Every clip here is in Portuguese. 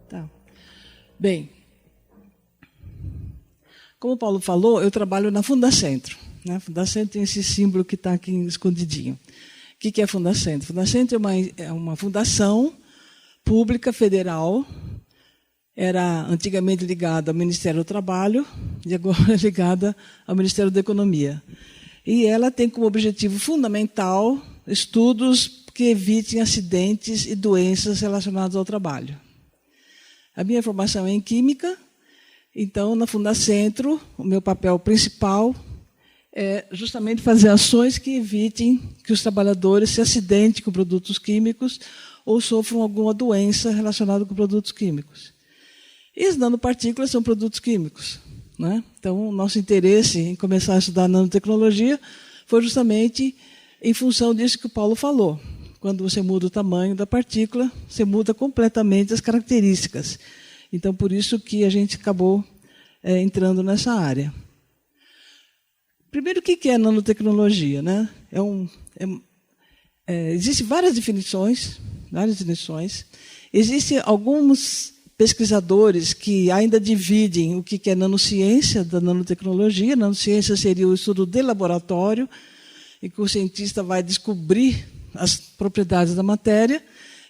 Tá. Bem, como o Paulo falou, eu trabalho na Fundacentro. A Fundacentro tem esse símbolo que está aqui escondidinho. O que é a Fundacentro? A Fundacentro é uma fundação pública federal, era antigamente ligada ao Ministério do Trabalho e agora é ligada ao Ministério da Economia. E ela tem como objetivo fundamental estudos que evitem acidentes e doenças relacionados ao trabalho. A minha formação é em Química, então, na Fundacentro, o meu papel principal é justamente fazer ações que evitem que os trabalhadores se acidentem com produtos químicos ou sofram alguma doença relacionada com produtos químicos. E as nanopartículas são produtos químicos, né? Então, o nosso interesse em começar a estudar nanotecnologia foi justamente em função disso que o Paulo falou. Quando você muda o tamanho da partícula, você muda completamente as características. Então, por isso que a gente acabou entrando nessa área. Primeiro, o que é nanotecnologia, né? Existem várias definições. Existem alguns pesquisadores que ainda dividem o que é nanociência da nanotecnologia. Nanociência seria o estudo de laboratório, em que o cientista vai descobrir as propriedades da matéria,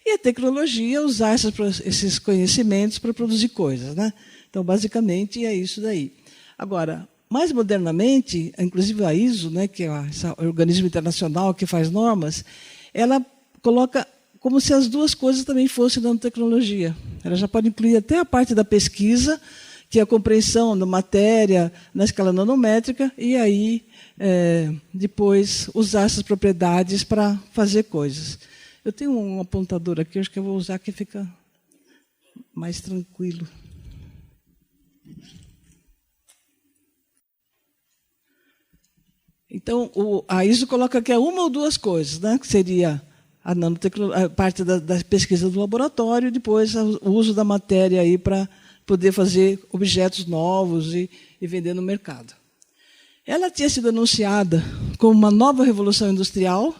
e a tecnologia usar esses conhecimentos para produzir coisas, né? Então, basicamente, é isso daí. Agora, mais modernamente, inclusive a ISO, né, que é esse organismo internacional que faz normas, ela coloca como se as duas coisas também fossem nanotecnologia. Ela já pode incluir até a parte da pesquisa, que é a compreensão da matéria na escala nanométrica, e aí, depois, usar essas propriedades para fazer coisas. Eu tenho um apontador aqui, acho que eu vou usar, que fica mais tranquilo. Então, a ISO coloca que é uma ou duas coisas, né? Que seria a parte da pesquisa do laboratório, e depois o uso da matéria aí para poder fazer objetos novos e vender no mercado. Ela tinha sido anunciada como uma nova revolução industrial,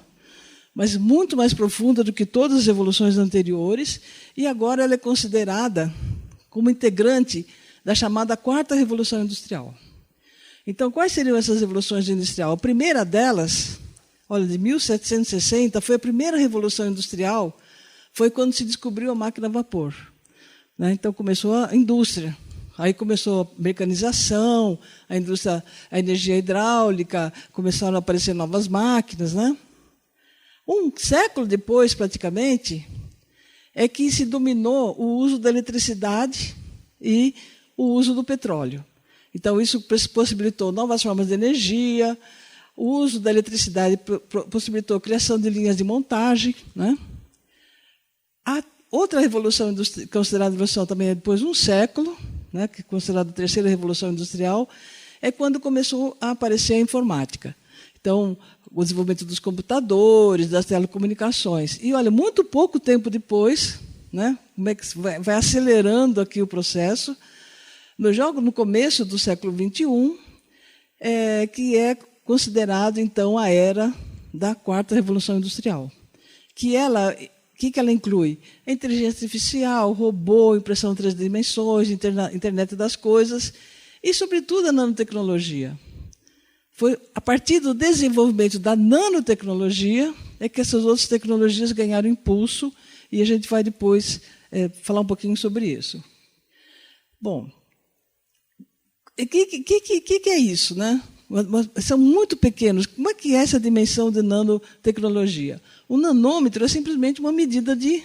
mas muito mais profunda do que todas as revoluções anteriores, e agora ela é considerada como integrante da chamada quarta revolução industrial. Então, quais seriam essas revoluções industriais? A primeira delas, olha, de 1760, foi a primeira revolução industrial, foi quando se descobriu a máquina a vapor, né? Então, começou a indústria. Aí começou a mecanização, a indústria, a energia hidráulica, começaram a aparecer novas máquinas, né? Um século depois, praticamente, é que se dominou o uso da eletricidade e o uso do petróleo. Então, isso possibilitou novas formas de energia, o uso da eletricidade possibilitou a criação de linhas de montagem, né? A outra revolução considerada revolução também é depois de um século, né, que é considerada a terceira revolução industrial, é quando começou a aparecer a informática. Então, o desenvolvimento dos computadores, das telecomunicações. E, olha, muito pouco tempo depois, né, como é que vai acelerando aqui o processo, no começo do século XXI, que é considerado, então, a era da quarta revolução industrial. O que ela inclui? A inteligência artificial, robô, impressão em 3 dimensões, internet das coisas e, sobretudo, a nanotecnologia. Foi a partir do desenvolvimento da nanotecnologia é que essas outras tecnologias ganharam impulso, e a gente vai depois falar um pouquinho sobre isso. Bom, o que é isso, né? São muito pequenos. Como é que é essa dimensão de nanotecnologia? O nanômetro é simplesmente uma medida de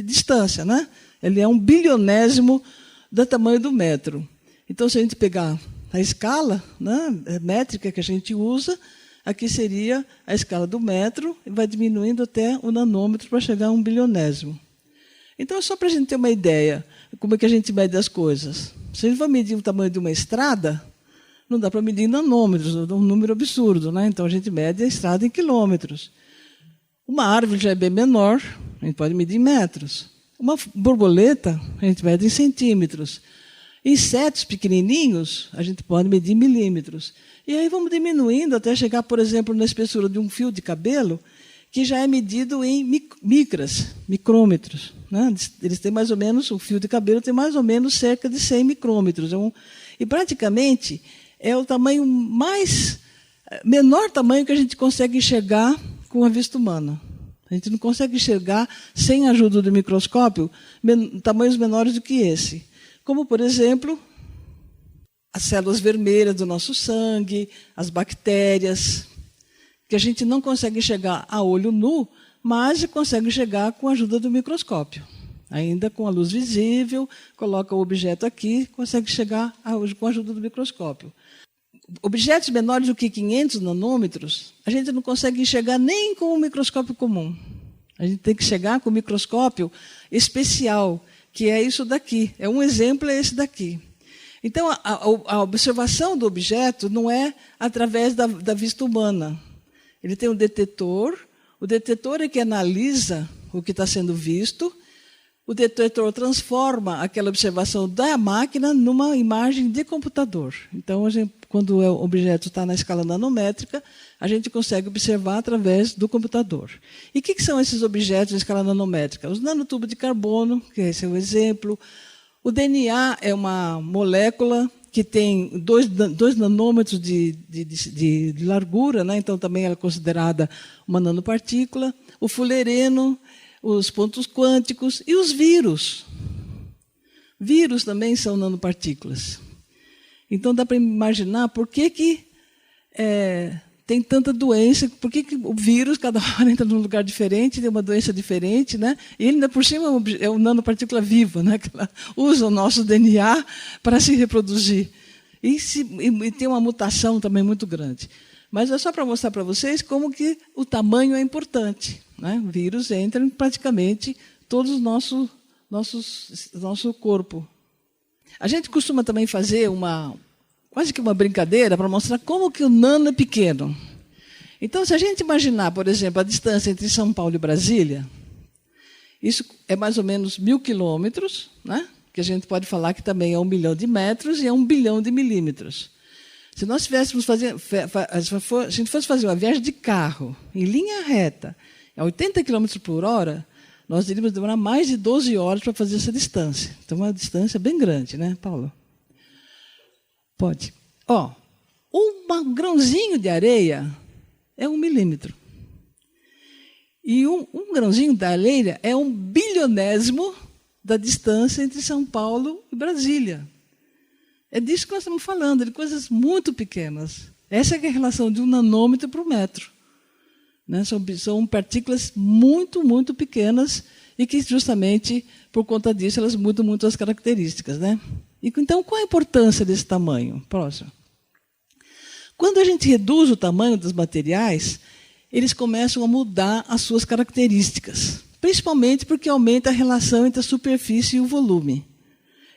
distância, né? Ele é 1/bilionésimo do tamanho do metro. Então, se a gente pegar a escala, né, métrica que a gente usa, aqui seria a escala do metro, e vai diminuindo até o nanômetro para chegar a 1/bilionésimo. Então, só para a gente ter uma ideia como é que a gente mede as coisas. Se a gente for medir o tamanho de uma estrada, não dá para medir em nanômetros, é um número absurdo, né? Então, a gente mede a estrada em quilômetros. Uma árvore já é bem menor, a gente pode medir em metros. Uma borboleta, a gente mede em centímetros. Insetos pequenininhos, a gente pode medir em milímetros. E aí vamos diminuindo até chegar, por exemplo, na espessura de um fio de cabelo, que já é medido em micrômetros. Né? Eles têm mais ou menos, o fio de cabelo tem mais ou menos cerca de 100 micrômetros. E praticamente é o tamanho menor tamanho que a gente consegue enxergar com a vista humana. A gente não consegue enxergar, sem a ajuda do microscópio, tamanhos menores do que esse. Como, por exemplo, as células vermelhas do nosso sangue, as bactérias, que a gente não consegue enxergar a olho nu, mas consegue enxergar com a ajuda do microscópio. Ainda com a luz visível, coloca o objeto aqui, consegue enxergar com a ajuda do microscópio. Objetos menores do que 500 nanômetros, a gente não consegue enxergar nem com o microscópio comum. A gente tem que chegar com o microscópio especial, que é isso daqui. Um exemplo é esse daqui. Então, a observação do objeto não é através da vista humana. Ele tem um detetor, o detetor é que analisa o que está sendo visto, o detetor transforma aquela observação da máquina numa imagem de computador. Então, quando o objeto está na escala nanométrica, a gente consegue observar através do computador. E o que são esses objetos em escala nanométrica? Os nanotubos de carbono, que esse é o exemplo. O DNA é uma molécula que tem 2 nanômetros de largura, né? Então também ela é considerada uma nanopartícula. O fulereno, os pontos quânticos e os vírus. Vírus também são nanopartículas. Então dá para imaginar por que tem tanta doença, por que o vírus, cada hora entra num lugar diferente, tem uma doença diferente, né? E ainda por cima é uma nanopartícula viva, né? Que ela usa o nosso DNA para se reproduzir. E tem uma mutação também muito grande. Mas é só para mostrar para vocês como que o tamanho é importante. Né? O vírus entra em praticamente todo o nosso corpo. A gente costuma também fazer quase que uma brincadeira para mostrar como que o nano é pequeno. Então, se a gente imaginar, por exemplo, a distância entre São Paulo e Brasília, isso é mais ou menos 1.000 quilômetros, né? Que a gente pode falar que também é 1 bilhão de metros e é 1 bilhão de milímetros. Se nós tivéssemos se a gente fosse fazer uma viagem de carro, em linha reta, a 80 km por hora, nós iríamos demorar mais de 12 horas para fazer essa distância. Então, é uma distância bem grande, né, Paulo? Pode. Um grãozinho de areia é 1 milímetro. E um grãozinho de areia é 1 bilionésimo da distância entre São Paulo e Brasília. É disso que nós estamos falando, de coisas muito pequenas. Essa é a relação de 1 nanômetro para o metro. Né? São partículas muito, muito pequenas e que, justamente, por conta disso, elas mudam muito as características. Né? Então, qual a importância desse tamanho? Próximo. Quando a gente reduz o tamanho dos materiais, eles começam a mudar as suas características, principalmente porque aumenta a relação entre a superfície e o volume.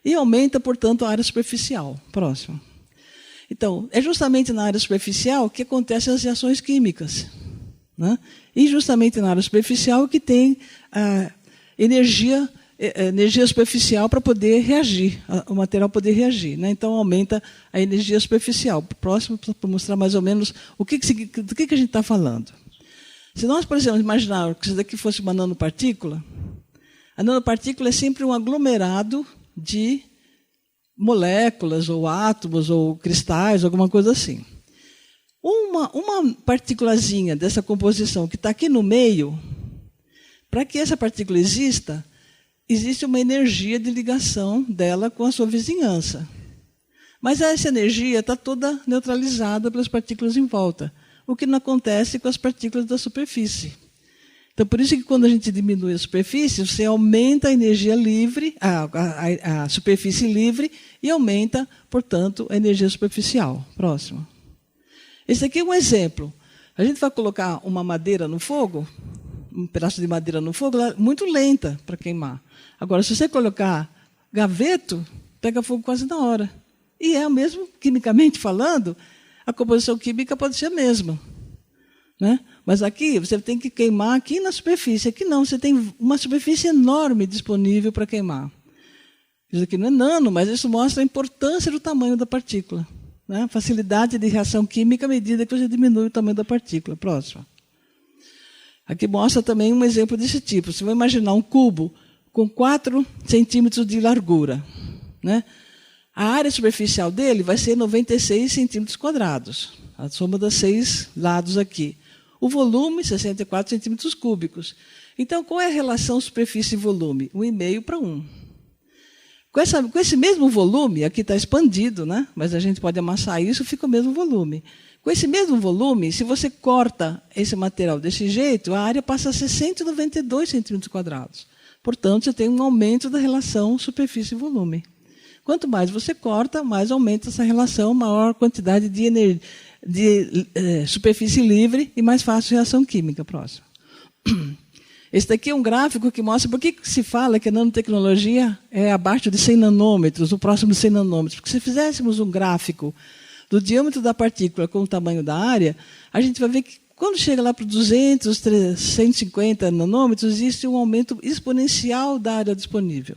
E aumenta, portanto, a área superficial. Próximo. Então, é justamente na área superficial que acontecem as reações químicas. Né? E justamente na área superficial que tem energia superficial para poder reagir, o material poder reagir. Né? Então, aumenta a energia superficial. Próximo, para mostrar mais ou menos do que a gente está falando. Se nós, por exemplo, imaginar que isso daqui fosse uma nanopartícula, a nanopartícula é sempre um aglomerado de moléculas, ou átomos, ou cristais, alguma coisa assim. Uma partículazinha dessa composição que está aqui no meio, para que essa partícula exista, existe uma energia de ligação dela com a sua vizinhança. Mas essa energia está toda neutralizada pelas partículas em volta, o que não acontece com as partículas da superfície. Então, por isso que quando a gente diminui a superfície, você aumenta a energia livre, a superfície livre, e aumenta, portanto, a energia superficial. Próximo. Esse aqui é um exemplo. A gente vai colocar uma madeira no fogo, um pedaço de madeira no fogo, ela é muito lenta para queimar. Agora, se você colocar graveto, pega fogo quase na hora. E é o mesmo, quimicamente falando, a composição química pode ser a mesma. Né? Mas aqui, você tem que queimar aqui na superfície. Aqui não, você tem uma superfície enorme disponível para queimar. Isso aqui não é nano, mas isso mostra a importância do tamanho da partícula. Né? Facilidade de reação química à medida que você diminui o tamanho da partícula. Próximo. Aqui mostra também um exemplo desse tipo. Você vai imaginar um cubo com 4 centímetros de largura, né? A área superficial dele vai ser 96 centímetros quadrados, a soma dos 6 lados aqui. O volume, 64 centímetros cúbicos. Então, qual é a relação superfície e volume? 1,5 para 1. Com esse mesmo volume, aqui está expandido, né? Mas a gente pode amassar isso, fica o mesmo volume. Com esse mesmo volume, se você corta esse material desse jeito, a área passa a ser 192 centímetros quadrados. Portanto, você tem um aumento da relação superfície e volume. Quanto mais você corta, mais aumenta essa relação, maior quantidade de superfície livre e mais fácil reação química. Próximo. Esse daqui é um gráfico que mostra por que se fala que a nanotecnologia é abaixo de 100 nanômetros, o próximo de 100 nanômetros. Porque se fizéssemos um gráfico do diâmetro da partícula com o tamanho da área, a gente vai ver que quando chega lá para 200, 150 nanômetros, existe um aumento exponencial da área disponível,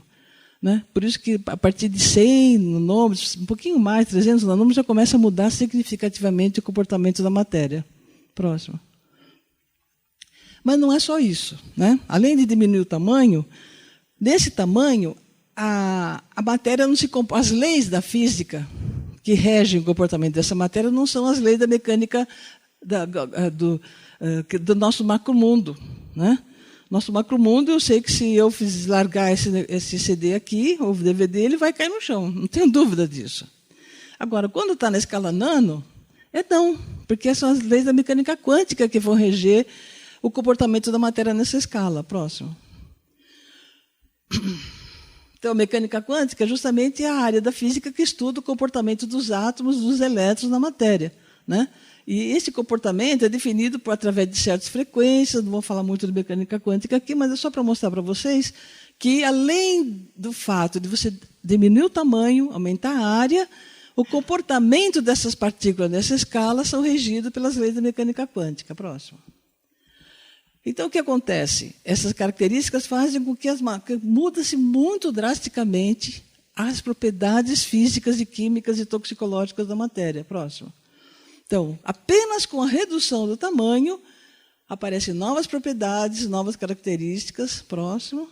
né? Por isso que a partir de 100 nanômetros, um pouquinho mais, 300 nanômetros, já começa a mudar significativamente o comportamento da matéria. Próximo. Mas não é só isso, né? Além de diminuir o tamanho, nesse tamanho, a matéria não se compõe. As leis da física que regem o comportamento dessa matéria não são as leis da mecânica do nosso macromundo, né? Nosso macromundo, eu sei que se eu largar esse CD aqui, ou DVD, ele vai cair no chão, não tenho dúvida disso. Agora, quando está na escala nano, não, porque são as leis da mecânica quântica que vão reger o comportamento da matéria nessa escala. Próximo. Então, a mecânica quântica é justamente a área da física que estuda o comportamento dos átomos, dos elétrons na matéria, né? E esse comportamento é definido através de certas frequências, não vou falar muito de mecânica quântica aqui, mas é só para mostrar para vocês que, além do fato de você diminuir o tamanho, aumentar a área, o comportamento dessas partículas nessa escala são regidos pelas leis da mecânica quântica. Próximo. Então, o que acontece? Essas características fazem com que muda-se muito drasticamente as propriedades físicas e químicas e toxicológicas da matéria. Próximo. Então, apenas com a redução do tamanho, aparecem novas propriedades, novas características. Próximo.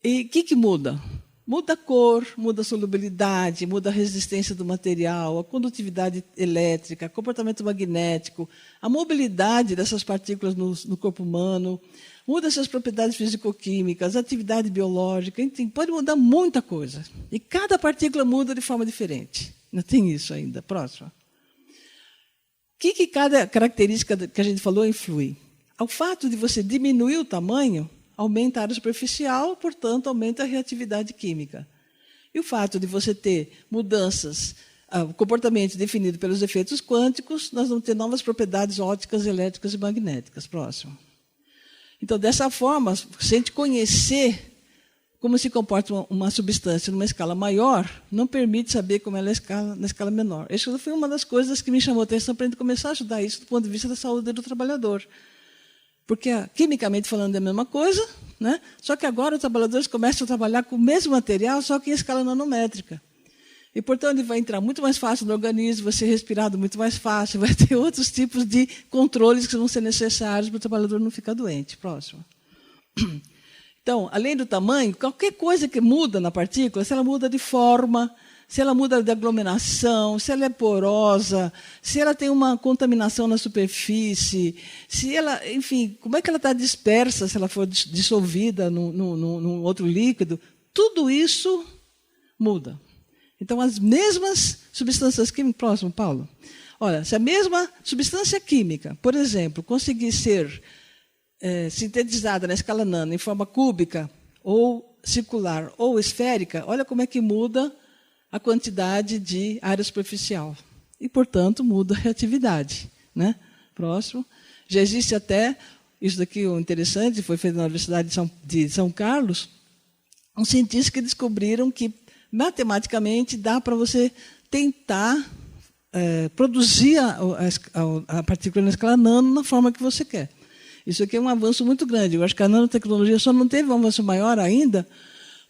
E o que muda? Muda a cor, muda a solubilidade, muda a resistência do material, a condutividade elétrica, comportamento magnético, a mobilidade dessas partículas no corpo humano, muda essas propriedades físico-químicas, a atividade biológica, enfim, pode mudar muita coisa. E cada partícula muda de forma diferente. Não tem isso ainda. Próximo. O que cada característica que a gente falou influi? Ao fato de você diminuir o tamanho, aumenta a área superficial, portanto, aumenta a reatividade química. E o fato de você ter mudanças, o comportamento definido pelos efeitos quânticos, nós vamos ter novas propriedades ópticas, elétricas e magnéticas. Próximo. Então, dessa forma, se a gente conhecer como se comporta uma substância numa escala maior, não permite saber como ela é na escala menor. Isso foi uma das coisas que me chamou a atenção para a gente começar a estudar isso do ponto de vista da saúde do trabalhador. Porque, quimicamente falando, é a mesma coisa, né? Só que agora os trabalhadores começam a trabalhar com o mesmo material, só que em escala nanométrica. E, portanto, ele vai entrar muito mais fácil no organismo, vai ser respirado muito mais fácil, vai ter outros tipos de controles que vão ser necessários para o trabalhador não ficar doente. Próximo. Então, além do tamanho, qualquer coisa que muda na partícula, se ela muda de forma, se ela muda de aglomeração, se ela é porosa, se ela tem uma contaminação na superfície, se ela, enfim, como é que ela está dispersa, se ela for dissolvida num outro líquido, tudo isso muda. Então, as mesmas substâncias químicas... Próximo, Paulo. Olha, se a mesma substância química, por exemplo, conseguir ser sintetizada na escala nano em forma cúbica, ou circular, ou esférica, olha como é que muda a quantidade de área superficial. E, portanto, muda a reatividade, né? Próximo. Já existe até, isso daqui é interessante, foi feito na Universidade de São Carlos, um cientista que descobriram que, matematicamente, dá para você tentar produzir a partícula na escala nano na forma que você quer. Isso aqui é um avanço muito grande. Eu acho que a nanotecnologia só não teve um avanço maior ainda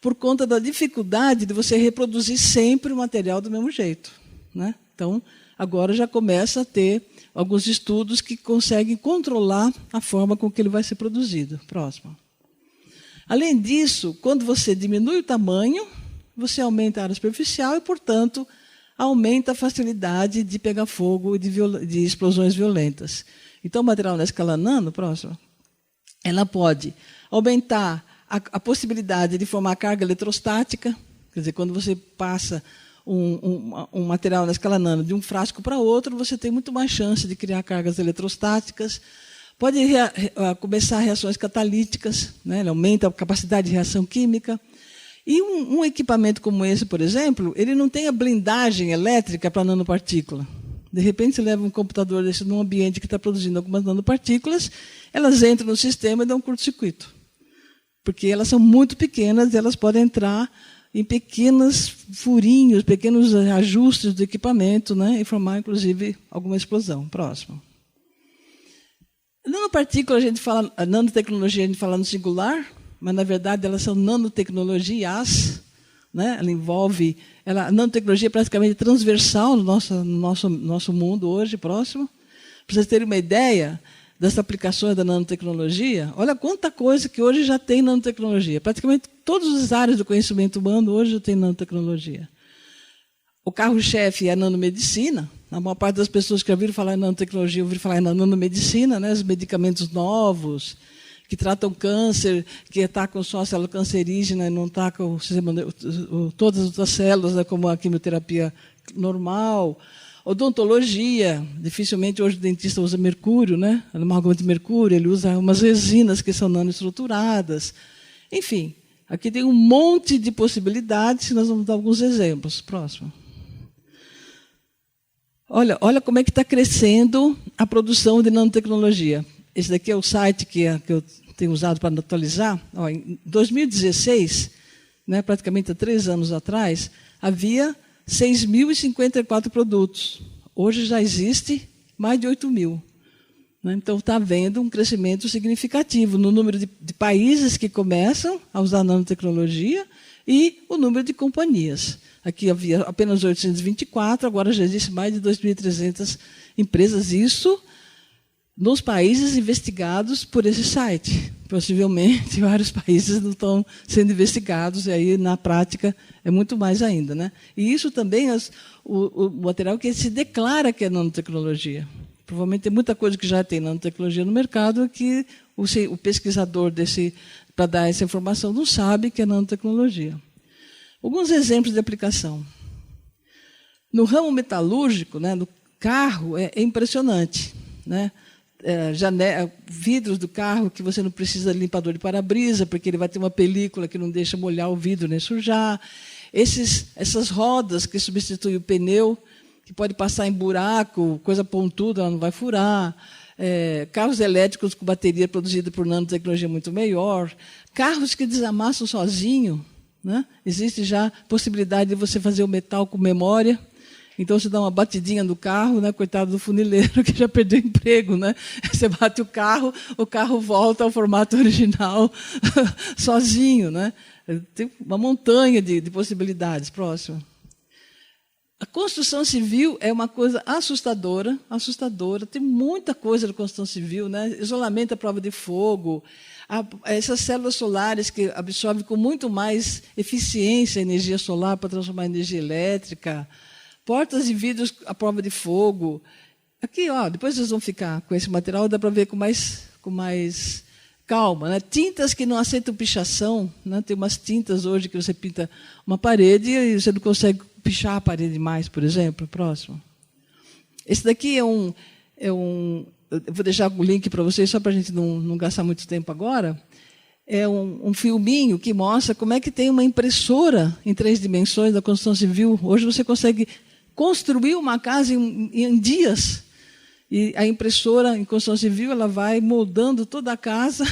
por conta da dificuldade de você reproduzir sempre o material do mesmo jeito, né? Então, agora já começa a ter alguns estudos que conseguem controlar a forma com que ele vai ser produzido. Próximo. Além disso, quando você diminui o tamanho, você aumenta a área superficial e, portanto, aumenta a facilidade de pegar fogo e de explosões violentas. Então, o material na escala nano, próximo, ela pode aumentar a possibilidade de formar carga eletrostática, quer dizer, quando você passa um material na escala nano de um frasco para outro, você tem muito mais chance de criar cargas eletrostáticas. Pode começar reações catalíticas, né? Ele aumenta a capacidade de reação química. E um equipamento como esse, por exemplo, ele não tem a blindagem elétrica para nanopartícula. De repente, você leva um computador desse num ambiente que está produzindo algumas nanopartículas, elas entram no sistema e dão um curto-circuito. Porque elas são muito pequenas e elas podem entrar em pequenos furinhos, pequenos ajustes do equipamento, né, e formar, inclusive, alguma explosão. Próximo. Nanopartícula, a nanotecnologia, a gente fala no singular, mas, na verdade, elas são nanotecnologias. Né? A nanotecnologia é praticamente transversal no nosso mundo hoje, próximo. Para vocês terem uma ideia das aplicações da nanotecnologia, olha quanta coisa que hoje já tem nanotecnologia. Praticamente todas as áreas do conhecimento humano hoje já tem nanotecnologia. O carro-chefe é a nanomedicina. A maior parte das pessoas que ouviram falar em nanotecnologia ouviram falar em nanomedicina, né? Os medicamentos novos, que tratam câncer, que atacam só a célula cancerígena e não atacam todas as outras células, né, como a quimioterapia normal. Odontologia, dificilmente hoje o dentista usa mercúrio, né? Amálgama de mercúrio, ele usa umas resinas que são nanoestruturadas. Enfim, aqui tem um monte de possibilidades, nós vamos dar alguns exemplos. Próximo. Olha como é que está crescendo a produção de nanotecnologia. Esse daqui é o site que eu tenho usado para atualizar. Em 2016, né, praticamente há 3 anos atrás, havia 6.054 produtos. Hoje já existe mais de 8.000. Né? Então, está havendo um crescimento significativo no número de países que começam a usar nanotecnologia e o número de companhias. Aqui havia apenas 824, agora já existe mais de 2.300 empresas. Isso nos países investigados por esse site. Possivelmente, vários países não estão sendo investigados, e aí, na prática, é muito mais ainda. Né? E isso também é o material que se declara que é nanotecnologia. Provavelmente tem muita coisa que já tem nanotecnologia no mercado que o pesquisador para dar essa informação não sabe que é nanotecnologia. Alguns exemplos de aplicação. No ramo metalúrgico, né, no carro, é impressionante. Né? Vidros do carro que você não precisa de limpador de para-brisa, porque ele vai ter uma película que não deixa molhar o vidro nem sujar. Essas rodas que substituem o pneu, que pode passar em buraco, coisa pontuda, ela não vai furar. Carros elétricos com bateria produzida por nanotecnologia muito melhor. Carros que desamassam sozinho. Né? Existe já a possibilidade de você fazer o metal com memória. Então, você dá uma batidinha no carro, né? Coitado do funileiro que já perdeu o emprego. Né? Você bate o carro volta ao formato original sozinho. Né? Tem uma montanha de possibilidades. Próximo. A construção civil é uma coisa assustadora. Tem muita coisa na construção civil. Né? Isolamento à prova de fogo. Essas células solares que absorvem com muito mais eficiência a energia solar para transformar em energia elétrica. Portas de vidros à prova de fogo. Aqui, depois vocês vão ficar com esse material, dá para ver com mais calma. Né? Tintas que não aceitam pichação. Né? Tem umas tintas hoje que você pinta uma parede e você não consegue pichar a parede mais, por exemplo. Próximo. Esse daqui eu vou deixar o link para vocês, só para a gente não gastar muito tempo agora. É um filminho que mostra como é que tem uma impressora em 3 dimensões da construção civil. Hoje você consegue construir uma casa em dias. E a impressora em construção civil ela vai moldando toda a casa,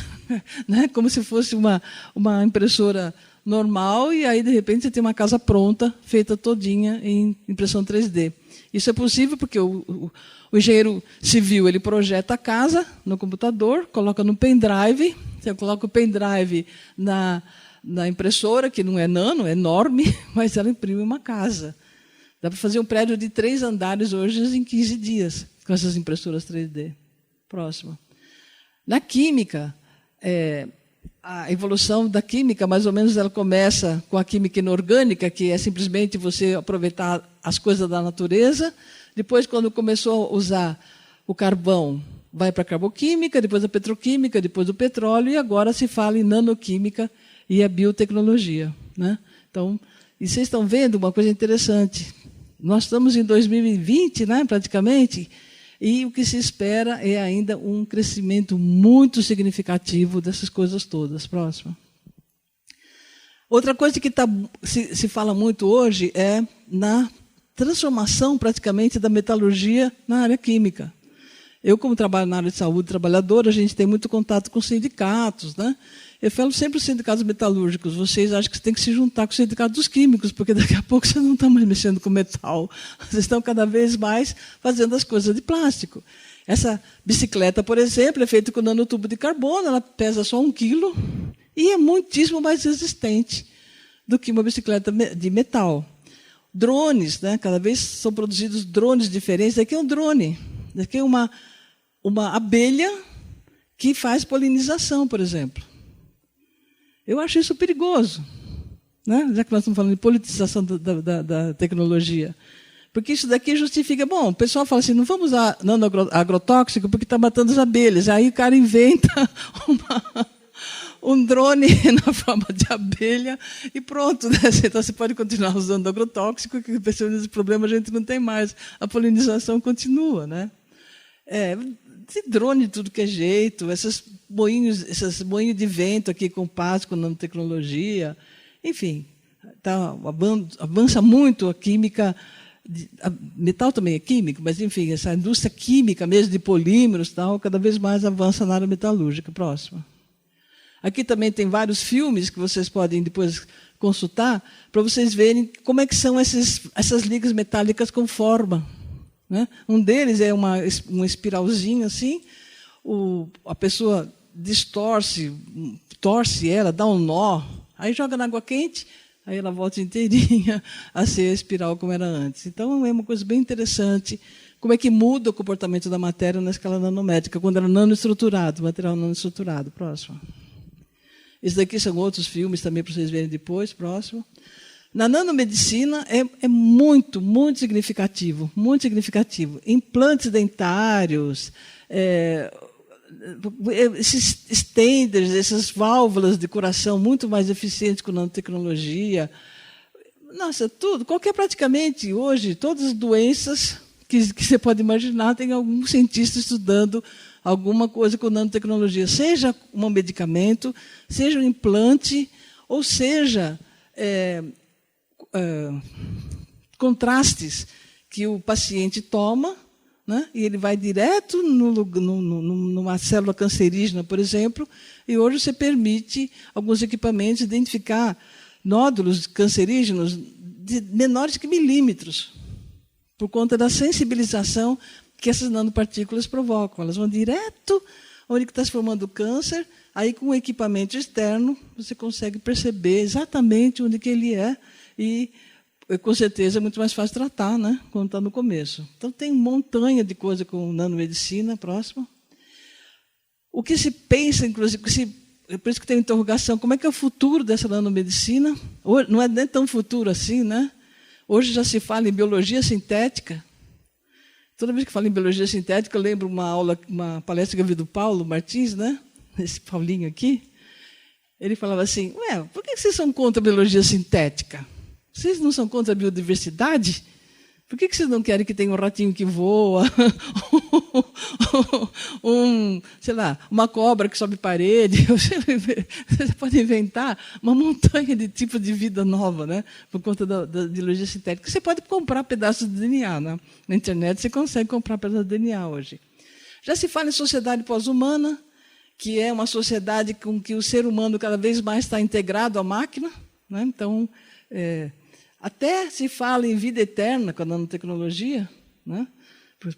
né, como se fosse uma impressora normal, e aí, de repente, você tem uma casa pronta, feita todinha em impressão 3D. Isso é possível porque o engenheiro civil ele projeta a casa no computador, coloca no pendrive, você coloca o pendrive na impressora, que não é nano, é enorme, mas ela imprime uma casa. Dá para fazer um prédio de 3 andares hoje em 15 dias, com essas impressoras 3D. Próximo. Na química, a evolução da química, mais ou menos, ela começa com a química inorgânica, que é simplesmente você aproveitar as coisas da natureza. Depois, quando começou a usar o carvão, vai para a carboquímica, depois a petroquímica, depois o petróleo, e agora se fala em nanoquímica e a biotecnologia, né? Então, e vocês estão vendo uma coisa interessante. Nós estamos em 2020, né, praticamente, e o que se espera é ainda um crescimento muito significativo dessas coisas todas. Próxima. Outra coisa que se fala muito hoje é na transformação, praticamente, da metalurgia na área química. Eu, como trabalho na área de saúde trabalhadora, a gente tem muito contato com sindicatos, né? Eu falo sempre os sindicatos metalúrgicos, vocês acham que você tem que se juntar com o sindicato dos químicos, porque daqui a pouco você não está mais mexendo com metal. Vocês estão cada vez mais fazendo as coisas de plástico. Essa bicicleta, por exemplo, é feita com nanotubo de carbono, ela pesa só 1 quilo e é muitíssimo mais resistente do que uma bicicleta de metal. Drones, né? Cada vez são produzidos drones diferentes. Daqui é um drone, daqui é uma abelha que faz polinização, por exemplo. Eu acho isso perigoso, né? Já que nós estamos falando de politização da tecnologia. Porque isso daqui justifica... Bom, o pessoal fala assim, não vamos usar agrotóxico porque está matando as abelhas. Aí o cara inventa um drone na forma de abelha e pronto, né? Então você pode continuar usando agrotóxico, que esse problema a gente não tem mais. A polinização continua, né? Tem drone de tudo que é jeito, esses moinhos de vento aqui com paz, com nanotecnologia, enfim, avança muito a química, metal também é químico, mas enfim, essa indústria química mesmo de polímeros, tal, cada vez mais avança na área metalúrgica. Próxima. Aqui também tem vários filmes que vocês podem depois consultar para vocês verem como é que são essas ligas metálicas com forma. Né? Um deles é uma espiralzinha assim, a pessoa torce ela, dá um nó, aí joga na água quente, aí ela volta inteirinha a ser a espiral como era antes. Então, é uma coisa bem interessante, como é que muda o comportamento da matéria na escala nanométrica, quando era nanoestruturado, material nanoestruturado. Próximo. Esses daqui são outros filmes também para vocês verem depois. Próximo. Na nanomedicina é muito, muito significativo, muito significativo. Implantes dentários, esses stenders, essas válvulas de coração muito mais eficientes com nanotecnologia. Nossa, tudo, praticamente hoje, todas as doenças que você pode imaginar, tem algum cientista estudando alguma coisa com nanotecnologia, seja um medicamento, seja um implante, ou seja... contrastes que o paciente toma, né, e ele vai direto numa célula cancerígena, por exemplo, e hoje você permite alguns equipamentos identificar nódulos cancerígenos menores que milímetros, por conta da sensibilização que essas nanopartículas provocam. Elas vão direto onde está se formando o câncer, aí com um equipamento externo você consegue perceber exatamente onde que ele é, e com certeza é muito mais fácil tratar, né, quando está no começo. Então tem montanha de coisa com nanomedicina. Próximo. O que se pensa, inclusive, por isso que tem interrogação, como é que é o futuro dessa nanomedicina? Não é nem tão futuro assim, né? Hoje já se fala em biologia sintética. Toda vez que falo em biologia sintética, eu lembro uma palestra que eu vi do Paulo Martins, né? Esse Paulinho aqui. Ele falava assim, por que vocês são contra a biologia sintética? Vocês não são contra a biodiversidade? Por que vocês não querem que tenha um ratinho que voa? Sei lá, uma cobra que sobe parede? Você pode inventar uma montanha de tipos de vida nova, né? Por conta da biologia sintética. Você pode comprar pedaços de DNA, né? Na internet você consegue comprar pedaços de DNA hoje. Já se fala em sociedade pós-humana, que é uma sociedade com que o ser humano cada vez mais está integrado à máquina, né? Então, até se fala em vida eterna com a nanotecnologia, né?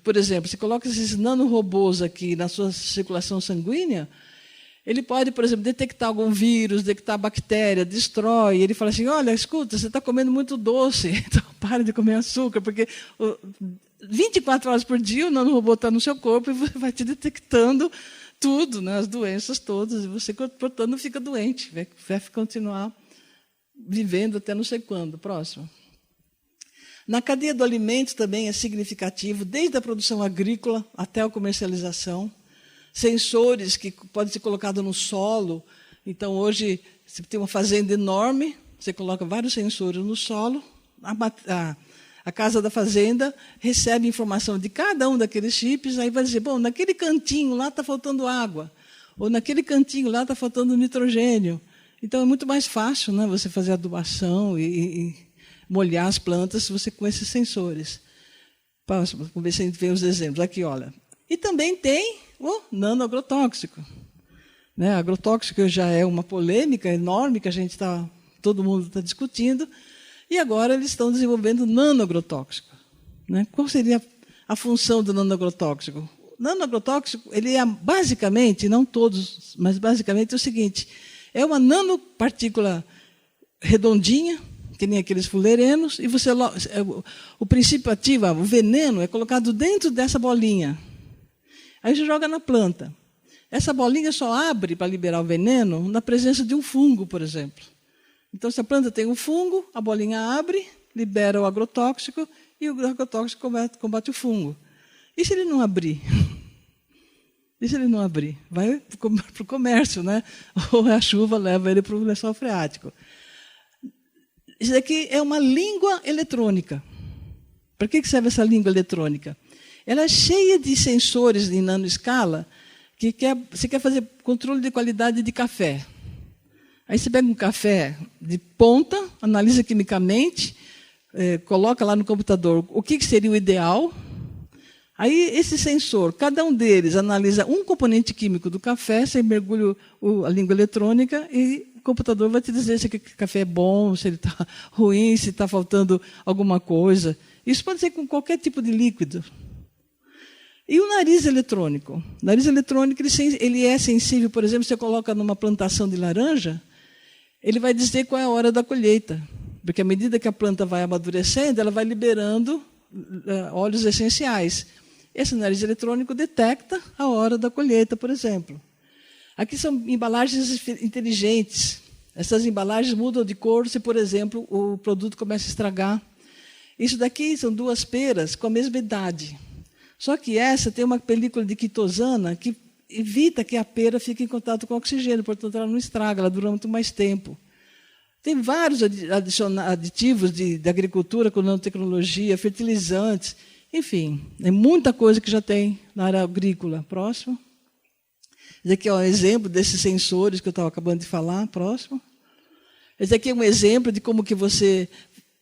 Por exemplo, se coloca esses nanorobôs aqui na sua circulação sanguínea, ele pode, por exemplo, detectar algum vírus, detectar bactéria, destrói. Ele fala assim, olha, escuta, você está comendo muito doce, então pare de comer açúcar, porque 24 horas por dia o nanorobô está no seu corpo e vai te detectando tudo, né, as doenças todas, e você, portanto, não fica doente, vai continuar vivendo até não sei quando. Próximo. Na cadeia do alimento também é significativo, desde a produção agrícola até a comercialização. Sensores que podem ser colocados no solo. Então, hoje, você tem uma fazenda enorme, você coloca vários sensores no solo, a casa da fazenda recebe informação de cada um daqueles chips, aí vai dizer, bom, naquele cantinho lá está faltando água, ou naquele cantinho lá está faltando nitrogênio. Então, é muito mais fácil, né, você fazer adubação e molhar as plantas você com esses sensores. Vamos ver se a gente vê os exemplos. Aqui, olha. E também tem o nanoagrotóxico. Né? Agrotóxico já é uma polêmica enorme que todo mundo está discutindo. E agora eles estão desenvolvendo nanoagrotóxico. Né? Qual seria a função do nanoagrotóxico? O nanoagrotóxico, ele é basicamente, não todos, mas basicamente é o seguinte, é uma nanopartícula redondinha, que nem aqueles fullerenos, e o princípio ativo, o veneno, é colocado dentro dessa bolinha. Aí você joga na planta. Essa bolinha só abre para liberar o veneno na presença de um fungo, por exemplo. Então, se a planta tem um fungo, a bolinha abre, libera o agrotóxico, e o agrotóxico combate o fungo. E se ele não abrir? E se ele não abrir? Vai para o comércio, né? Ou a chuva leva ele para o lençol freático. Isso daqui é uma língua eletrônica. Para que serve essa língua eletrônica? Ela é cheia de sensores em nanoescala que você quer fazer controle de qualidade de café. Aí você pega um café de ponta, analisa quimicamente, coloca lá no computador o que seria o ideal. Aí esse sensor, cada um deles analisa um componente químico do café, você mergulha a língua eletrônica e o computador vai te dizer se o café é bom, se ele está ruim, se está faltando alguma coisa. Isso pode ser com qualquer tipo de líquido. E o nariz eletrônico? O nariz eletrônico ele é sensível, por exemplo, você coloca numa plantação de laranja, ele vai dizer qual é a hora da colheita. Porque à medida que a planta vai amadurecendo, ela vai liberando óleos essenciais. Esse nariz eletrônico detecta a hora da colheita, por exemplo. Aqui são embalagens inteligentes. Essas embalagens mudam de cor se, por exemplo, o produto começa a estragar. Isso daqui são 2 peras com a mesma idade. Só que essa tem uma película de quitosana que evita que a pera fique em contato com o oxigênio, portanto, ela não estraga, ela dura muito mais tempo. Tem vários aditivos de agricultura com nanotecnologia, fertilizantes, enfim, é muita coisa que já tem na área agrícola. Próximo. Esse aqui é um exemplo desses sensores que eu estava acabando de falar. Próximo. Esse aqui é um exemplo de como que você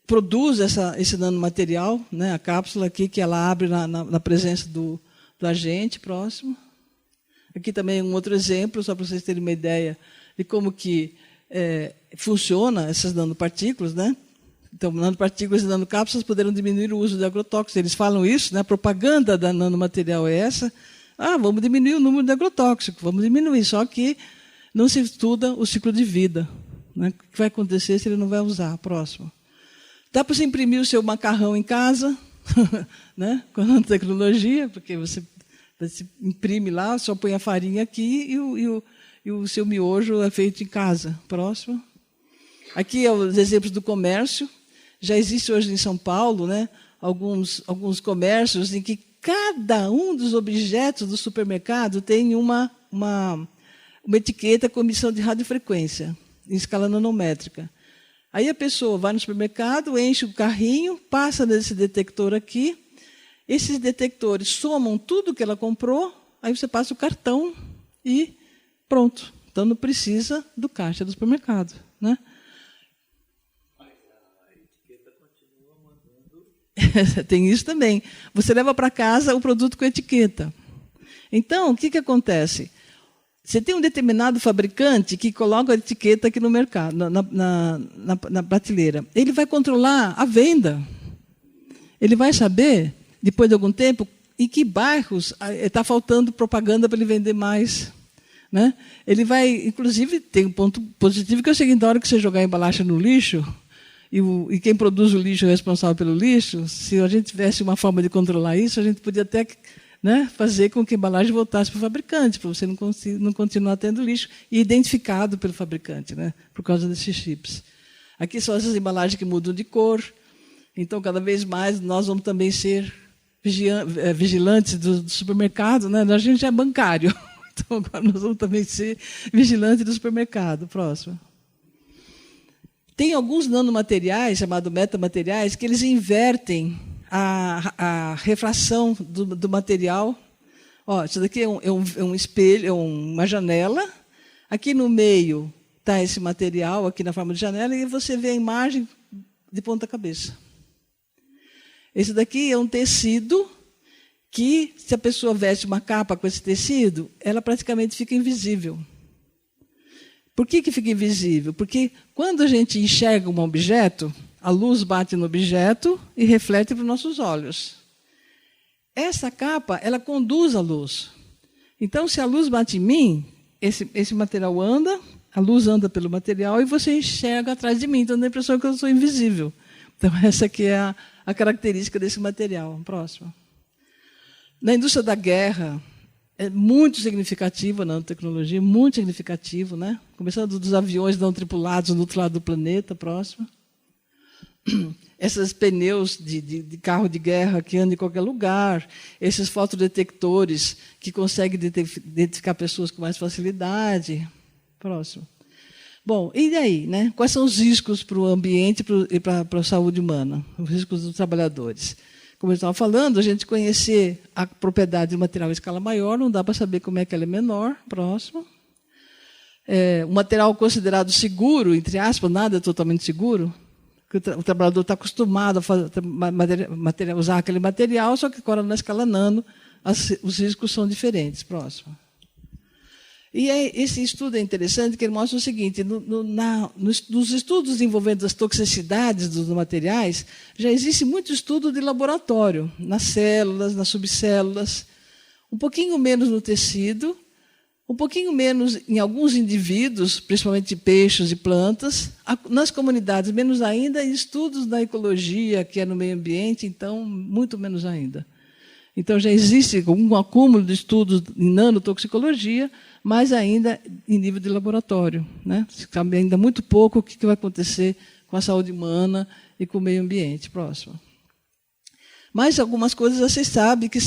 produz esse nanomaterial, né? A cápsula aqui que ela abre na presença do agente. Próximo. Aqui também um outro exemplo, só para vocês terem uma ideia de como que funciona essas nanopartículas, né? Então, nanopartículas e nanocápsulas poderão diminuir o uso de agrotóxicos. Eles falam isso, né? A propaganda da nanomaterial é essa. Vamos diminuir o número de agrotóxicos, vamos diminuir. Só que não se estuda o ciclo de vida. Né? O que vai acontecer se ele não vai usar? Próximo. Dá para você imprimir o seu macarrão em casa, né? Com a nanotecnologia, porque você imprime lá, só põe a farinha aqui e o seu miojo é feito em casa. Próximo. Aqui é os exemplos do comércio. Já existe hoje em São Paulo, né, alguns comércios em que cada um dos objetos do supermercado tem uma etiqueta com emissão de radiofrequência, em escala nanométrica. Aí a pessoa vai no supermercado, enche o carrinho, passa nesse detector aqui, esses detectores somam tudo que ela comprou, aí você passa o cartão e pronto. Então não precisa do caixa do supermercado, né? Tem isso também. Você leva para casa o produto com etiqueta. Então, o que acontece? Você tem um determinado fabricante que coloca a etiqueta aqui no mercado, na prateleira. Ele vai controlar a venda. Ele vai saber, depois de algum tempo, em que bairros está faltando propaganda para ele vender mais. Né? Ele vai, inclusive, tem um ponto positivo que é o seguinte: na hora que você jogar a embalagem no lixo, e quem produz o lixo é responsável pelo lixo, se a gente tivesse uma forma de controlar isso, a gente podia até, né, fazer com que a embalagem voltasse para o fabricante, para você não continuar tendo lixo, e identificado pelo fabricante, né, por causa desses chips. Aqui são essas embalagens que mudam de cor, então, cada vez mais, nós vamos também ser vigilantes do supermercado, né? A gente é bancário, então agora nós vamos também ser vigilantes do supermercado. Próximo. Tem alguns nanomateriais, chamados metamateriais, que eles invertem a refração do material. Ó, isso daqui é um espelho, é uma janela. Aqui no meio está esse material, aqui na forma de janela, e você vê a imagem de ponta cabeça. Esse daqui é um tecido que, se a pessoa veste uma capa com esse tecido, ela praticamente fica invisível. Por que fica invisível? Porque quando a gente enxerga um objeto, a luz bate no objeto e reflete para os nossos olhos. Essa capa, ela conduz a luz. Então, se a luz bate em mim, esse material anda, a luz anda pelo material e você enxerga atrás de mim, então dá a impressão que eu sou invisível. Então, essa aqui é a característica desse material. Próximo. Na indústria da guerra, é muito significativo a nanotecnologia, muito significativo, né? Começando dos aviões não tripulados no outro lado do planeta. Próximo. Esses pneus de carro de guerra que andam em qualquer lugar, esses fotodetectores que conseguem identificar pessoas com mais facilidade. Próximo. Bom, e daí, né? Quais são os riscos para o ambiente e para a saúde humana? Os riscos dos trabalhadores. Como eu estava falando, a gente conhecer a propriedade do material em escala maior, não dá para saber como é que ela é menor. Próximo. Um material considerado seguro, entre aspas, nada é totalmente seguro, porque o trabalhador está acostumado a usar aquele material, só que agora na escala nano, os riscos são diferentes. Próximo. E esse estudo é interessante, que ele mostra o seguinte, nos estudos envolvendo as toxicidades dos materiais, já existe muito estudo de laboratório, nas células, nas subcélulas, um pouquinho menos no tecido, um pouquinho menos em alguns indivíduos, principalmente peixes e plantas, nas comunidades, menos ainda, e estudos na ecologia, que é no meio ambiente, então, muito menos ainda. Então, já existe um acúmulo de estudos em nanotoxicologia, mas ainda em nível de laboratório, né? Se sabe ainda muito pouco o que vai acontecer com a saúde humana e com o meio ambiente. Próximo. Mas algumas coisas vocês sabem que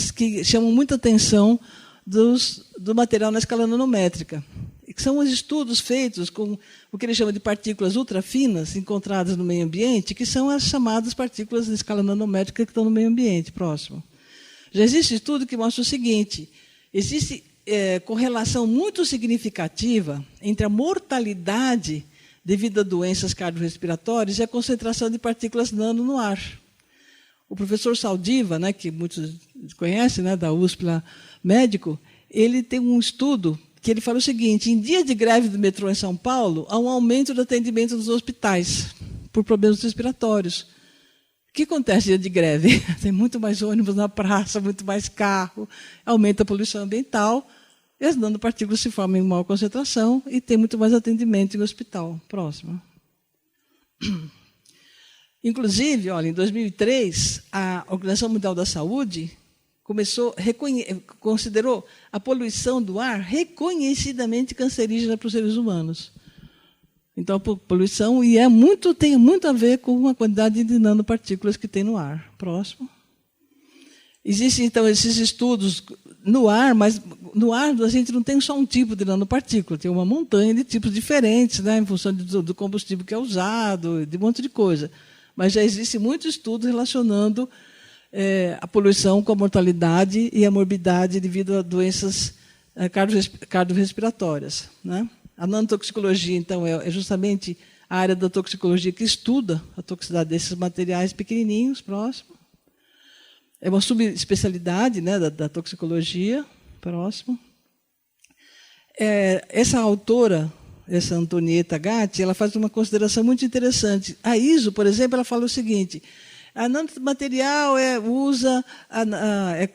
chamam muita atenção do material na escala nanométrica, que são os estudos feitos com o que ele chama de partículas ultrafinas encontradas no meio ambiente, que são as chamadas partículas na escala nanométrica que estão no meio ambiente. Próximo. Já existe estudo que mostra o seguinte, existe correlação muito significativa entre a mortalidade devido a doenças cardiorrespiratórias e a concentração de partículas nano no ar. O professor Saldiva, né, que muitos conhecem, né, da USP, lá, médico, ele tem um estudo que ele fala o seguinte, em dia de greve do metrô em São Paulo, há um aumento do atendimento dos hospitais por problemas respiratórios. O que acontece dia de greve? Tem muito mais ônibus na praça, muito mais carro, aumenta a poluição ambiental, e as nanopartículas se formam em maior concentração e tem muito mais atendimento em hospital. Próximo. Inclusive, olha, em 2003, a Organização Mundial da Saúde considerou a poluição do ar reconhecidamente cancerígena para os seres humanos. Então, a poluição tem muito a ver com a quantidade de nanopartículas que tem no ar. Próximo. Existem, então, esses estudos no ar, mas no ar a gente não tem só um tipo de nanopartícula, tem uma montanha de tipos diferentes, né, em função do combustível que é usado, de um monte de coisa. Mas já existe muito estudo relacionando a poluição com a mortalidade e a morbidade devido a doenças cardiorrespiratórias, né? A nanotoxicologia, então, é justamente a área da toxicologia que estuda a toxicidade desses materiais pequenininhos. Próximo. É uma subespecialidade, né, da toxicologia. Próximo. Essa autora, essa Antonieta Gatti, ela faz uma consideração muito interessante. A ISO, por exemplo, ela fala o seguinte, a nanomaterial usa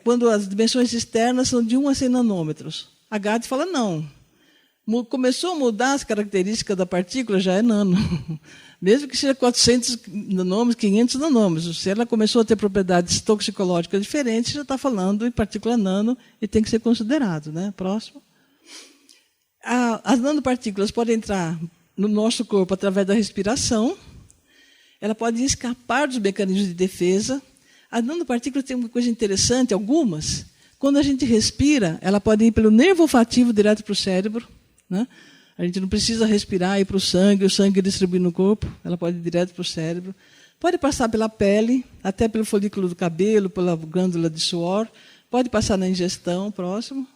quando as dimensões externas são de 1 a 100 nanômetros. A Gatti fala não. Começou a mudar as características da partícula, já é nano. Mesmo que seja 400 nanômetros, 500 nanômetros. Se ela começou a ter propriedades toxicológicas diferentes, já está falando em partícula nano e tem que ser considerado. Né? Próximo. As nanopartículas podem entrar no nosso corpo através da respiração. Ela pode escapar dos mecanismos de defesa. As nanopartículas têm uma coisa interessante, algumas. Quando a gente respira, ela pode ir pelo nervo olfativo direto para o cérebro. Né? A gente não precisa respirar e ir para o sangue distribui no corpo, ela pode ir direto para o cérebro. Pode passar pela pele, até pelo folículo do cabelo, pela glândula de suor, pode passar na ingestão, próximo.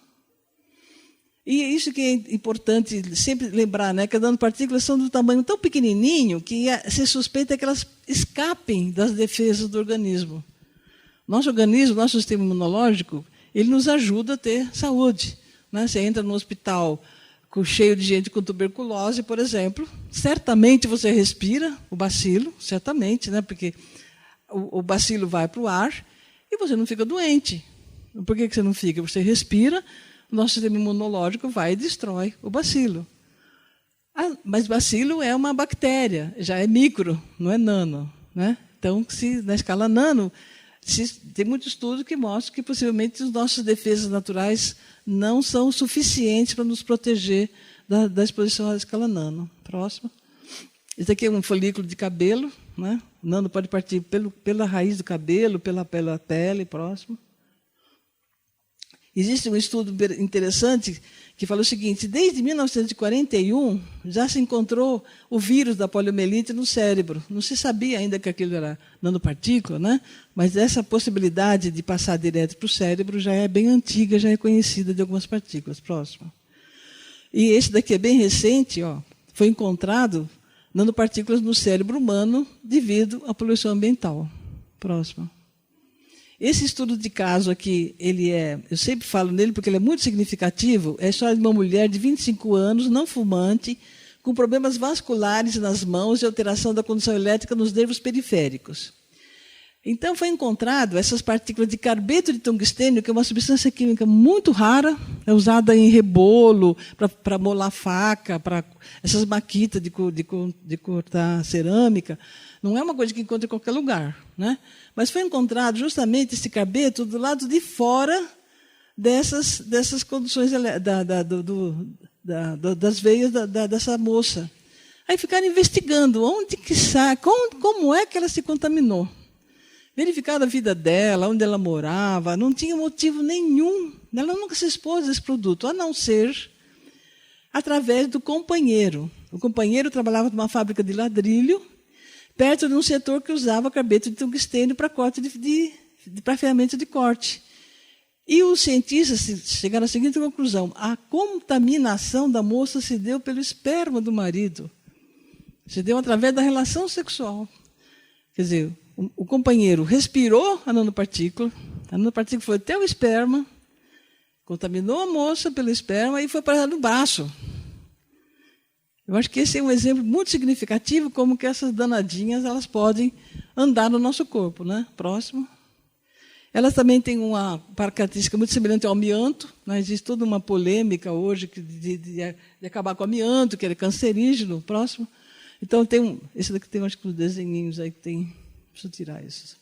E isso que é importante sempre lembrar, né, que as nanopartículas são do tamanho tão pequenininho que se suspeita que elas escapem das defesas do organismo. Nosso organismo, nosso sistema imunológico, ele nos ajuda a ter saúde. Né? Você entra no hospital cheio de gente com tuberculose, por exemplo, certamente você respira o bacilo, certamente, né? Porque o bacilo vai para o ar e você não fica doente. Por que você não fica? Você respira, o nosso sistema imunológico vai e destrói o bacilo. Mas bacilo é uma bactéria, já é micro, não é nano. Né? Então, na escala nano, tem muito estudo que mostra que possivelmente as nossas defesas naturais não são suficientes para nos proteger da exposição à escala nano. Próximo. Esse aqui é um folículo de cabelo. Né? O nano pode partir pela raiz do cabelo, pela pele. Próximo. Existe um estudo interessante que fala o seguinte: desde 1941 já se encontrou o vírus da poliomielite no cérebro. Não se sabia ainda que aquilo era nanopartícula, né? Mas essa possibilidade de passar direto para o cérebro já é bem antiga, já é conhecida de algumas partículas. Próximo. E esse daqui é bem recente, ó, foi encontrado nanopartículas no cérebro humano devido à poluição ambiental. Próximo. Esse estudo de caso aqui, eu sempre falo nele porque ele é muito significativo, é a história de uma mulher de 25 anos, não fumante, com problemas vasculares nas mãos e alteração da condução elétrica nos nervos periféricos. Então, foi encontrado essas partículas de carbeto de tungstênio, que é uma substância química muito rara, é usada em rebolo, para molar faca, para essas maquitas de cortar cerâmica. Não é uma coisa que encontra em qualquer lugar. Né? Mas foi encontrado justamente esse carbeto do lado de fora dessas conduções das veias dessa moça. Aí ficaram investigando onde que sai, como é que ela se contaminou. Verificaram a vida dela, onde ela morava, não tinha motivo nenhum. Ela nunca se expôs a esse produto, a não ser através do companheiro. O companheiro trabalhava numa fábrica de ladrilho, perto de um setor que usava carbeto de tungstênio para corte para ferramenta de corte. E os cientistas chegaram à seguinte conclusão: a contaminação da moça se deu pelo esperma do marido. Se deu através da relação sexual. Quer dizer, o companheiro respirou a nanopartícula foi até o esperma, contaminou a moça pelo esperma e foi parar no braço. Eu acho que esse é um exemplo muito significativo como que essas danadinhas elas podem andar no nosso corpo. Né? Próximo. Elas também têm uma característica muito semelhante ao amianto. Né? Existe toda uma polêmica hoje de acabar com o amianto, que ele é cancerígeno. Próximo. Então, esse daqui tem, acho que, uns desenhinhos aí que tem. Deixa eu tirar isso.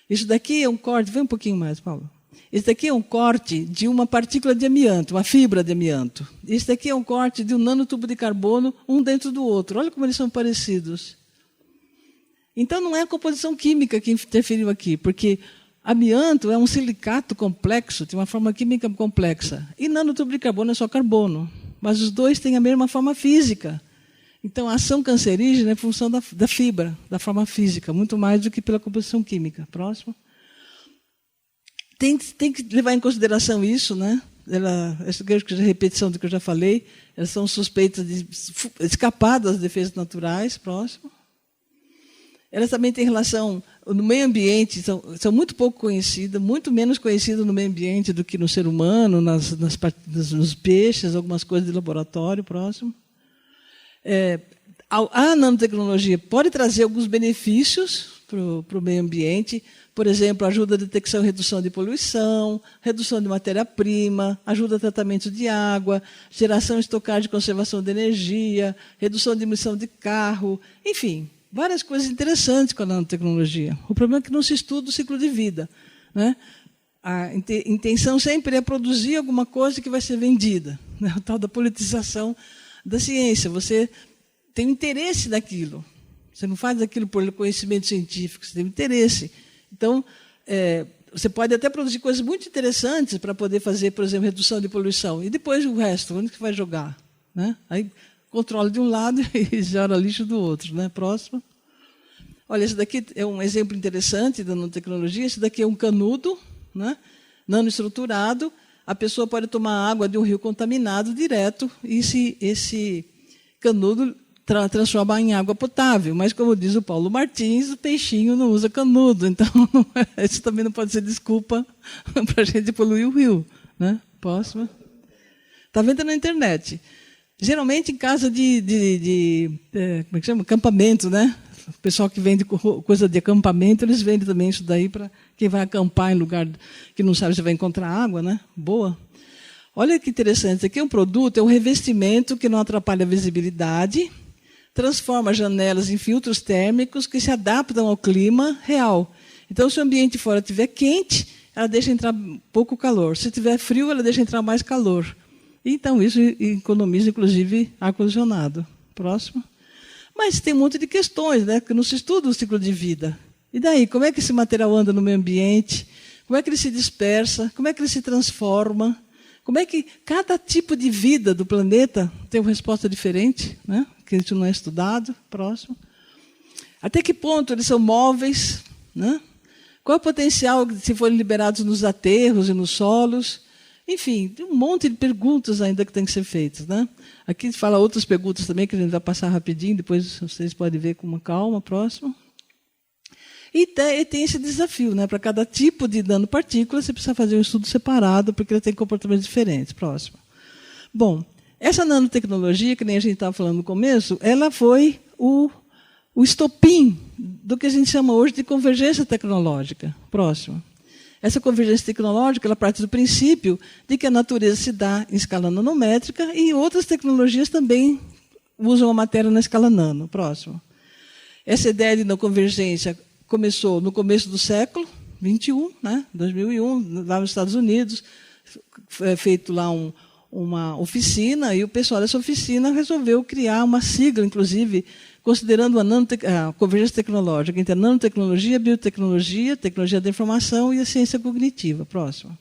Isso daqui é um corte. Vem um pouquinho mais, Paulo. Esse daqui é um corte de uma partícula de amianto, uma fibra de amianto. Esse daqui é um corte de um nanotubo de carbono, um dentro do outro. Olha como eles são parecidos. Então, não é a composição química que interferiu aqui, porque amianto é um silicato complexo, tem uma forma química complexa. E nanotubo de carbono é só carbono. Mas os dois têm a mesma forma física. Então, a ação cancerígena é função da fibra, da forma física, muito mais do que pela composição química. Próximo. Tem que levar em consideração isso, né? Essa repetição do que eu já falei, elas são suspeitas de escapar das defesas naturais. Próximo. Elas também têm relação no meio ambiente, são muito pouco conhecidas, muito menos conhecidas no meio ambiente do que no ser humano, nos peixes, algumas coisas de laboratório. Próximo. A nanotecnologia pode trazer alguns benefícios para o meio ambiente. Por exemplo, ajuda a detecção e redução de poluição, redução de matéria-prima, ajuda a tratamento de água, geração, estocagem e conservação de energia, redução de emissão de carro, enfim, várias coisas interessantes com a nanotecnologia. O problema é que não se estuda o ciclo de vida, né? A intenção sempre é produzir alguma coisa que vai ser vendida, né? O tal da politização da ciência. Você tem interesse naquilo. Você não faz aquilo por conhecimento científico, você tem interesse. Então, você pode até produzir coisas muito interessantes para poder fazer, por exemplo, redução de poluição. E depois o resto, onde que vai jogar? Né? Aí controla de um lado e gera lixo do outro. Né? Próximo. Olha, esse daqui é um exemplo interessante da nanotecnologia. Esse daqui é um canudo, né? Nanoestruturado. A pessoa pode tomar água de um rio contaminado direto e esse canudo transformar em água potável. Mas, como diz o Paulo Martins, o peixinho não usa canudo. Então, isso também não pode ser desculpa para a gente poluir o rio. Né? Próximo. Está vendo na internet. Geralmente, em casa de como é que chama? Acampamento, né? O pessoal que vende coisa de acampamento, eles vendem também isso daí para quem vai acampar em lugar que não sabe se vai encontrar água, né? Boa. Olha que interessante. Isso aqui é um produto, é um revestimento que não atrapalha a visibilidade, transforma janelas em filtros térmicos que se adaptam ao clima real. Então, se o ambiente fora estiver quente, ela deixa entrar pouco calor. Se estiver frio, ela deixa entrar mais calor. Então, isso economiza, inclusive, ar-condicionado. Próximo. Mas tem um monte de questões, né? Que não se estuda o ciclo de vida. E daí? Como é que esse material anda no meio ambiente? Como é que ele se dispersa? Como é que ele se transforma? Como é que cada tipo de vida do planeta tem uma resposta diferente, né? Que isso não é estudado. Próximo. Até que ponto eles são móveis? Né? Qual é o potencial se forem liberados nos aterros e nos solos? Enfim, tem um monte de perguntas ainda que têm que ser feitas. Né? Aqui fala outras perguntas também, que a gente vai passar rapidinho, depois vocês podem ver com uma calma. Próximo. E tem esse desafio, né? Para cada tipo de nanopartícula, você precisa fazer um estudo separado, porque ele tem comportamentos diferentes. Próximo. Bom, essa nanotecnologia, que nem a gente estava falando no começo, ela foi o estopim do que a gente chama hoje de convergência tecnológica. Próximo. Essa convergência tecnológica ela parte do princípio de que a natureza se dá em escala nanométrica e outras tecnologias também usam a matéria na escala nano. Próximo. Essa ideia de convergência começou no começo do século XXI, né? 2001, lá nos Estados Unidos, foi feito lá uma oficina, e o pessoal dessa oficina resolveu criar uma sigla, inclusive, considerando a convergência tecnológica entre a nanotecnologia, a biotecnologia, a tecnologia da informação e a ciência cognitiva. Próximo.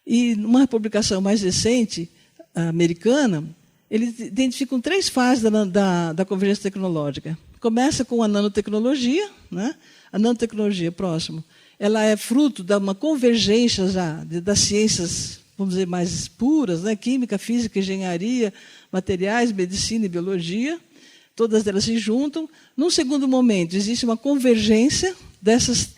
E numa publicação mais recente, americana, eles identificam 3 fases da convergência tecnológica. Começa com a nanotecnologia, né? A nanotecnologia, próximo, ela é fruto de uma convergência já das ciências, vamos dizer, mais puras, né? Química, física, engenharia, materiais, medicina e biologia. Todas elas se juntam. Num segundo momento, existe uma convergência dessas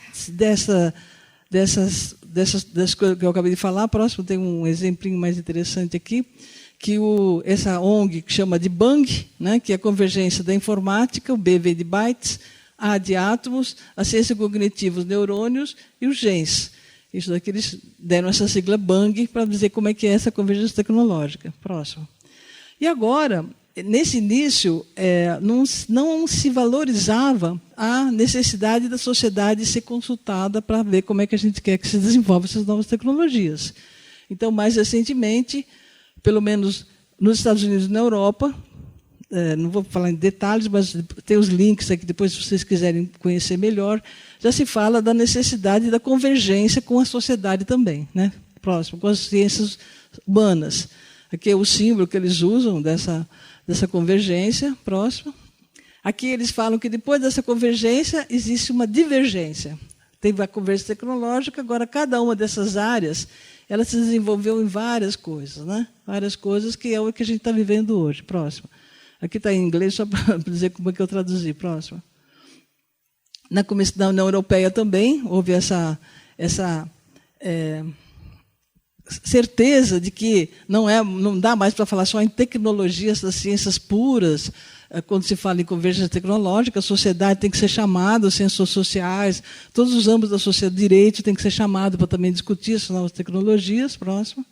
coisas que eu acabei de falar. Próximo tem um exemplinho mais interessante aqui, que essa ONG que chama de BANG, né, que é a convergência da informática, o B vem de bytes, A de átomos, a ciência cognitiva, os neurônios e os genes. Isso daqui eles deram essa sigla BANG para dizer como é que é essa convergência tecnológica. Próximo. E agora, nesse início, não se valorizava a necessidade da sociedade ser consultada para ver como é que a gente quer que se desenvolvam essas novas tecnologias. Então, mais recentemente, pelo menos nos Estados Unidos e na Europa, não vou falar em detalhes, mas tem os links aqui, depois, se vocês quiserem conhecer melhor, já se fala da necessidade da convergência com a sociedade também. Né? Próximo, com as ciências humanas. Aqui é o símbolo que eles usam dessa convergência. Próximo. Aqui eles falam que depois dessa convergência existe uma divergência. Tem a convergência tecnológica, agora cada uma dessas áreas ela se desenvolveu em várias coisas, né? Várias coisas que é o que a gente está vivendo hoje. Próximo. Aqui está em inglês, só para dizer como é que eu traduzi. Próximo. Na União Europeia também houve essa certeza de que não dá mais para falar só em tecnologias das ciências puras. Quando se fala em convergência tecnológica, a sociedade tem que ser chamada, as ciências sociais, todos os âmbitos da sociedade, direito tem que ser chamado para também discutir essas novas tecnologias. Próximo.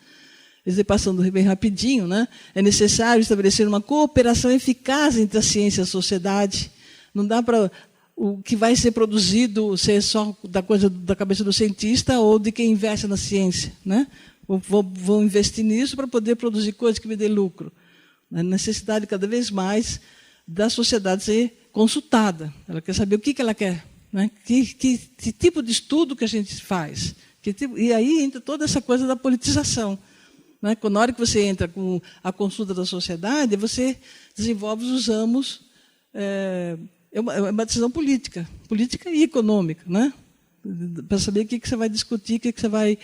Passando bem rapidinho, né? É necessário estabelecer uma cooperação eficaz entre a ciência e a sociedade. Não dá para o que vai ser produzido ser só da cabeça do cientista ou de quem investe na ciência, né? Vou investir nisso para poder produzir coisas que me dê lucro. A necessidade cada vez mais da sociedade ser consultada. Ela quer saber o que ela quer, né? Que tipo de estudo que a gente faz. E aí entra toda essa coisa da politização. Né? Na hora que você entra com a consulta da sociedade, você desenvolve os ramos. É uma decisão política e econômica, né? Para saber o que você vai discutir, o que você vai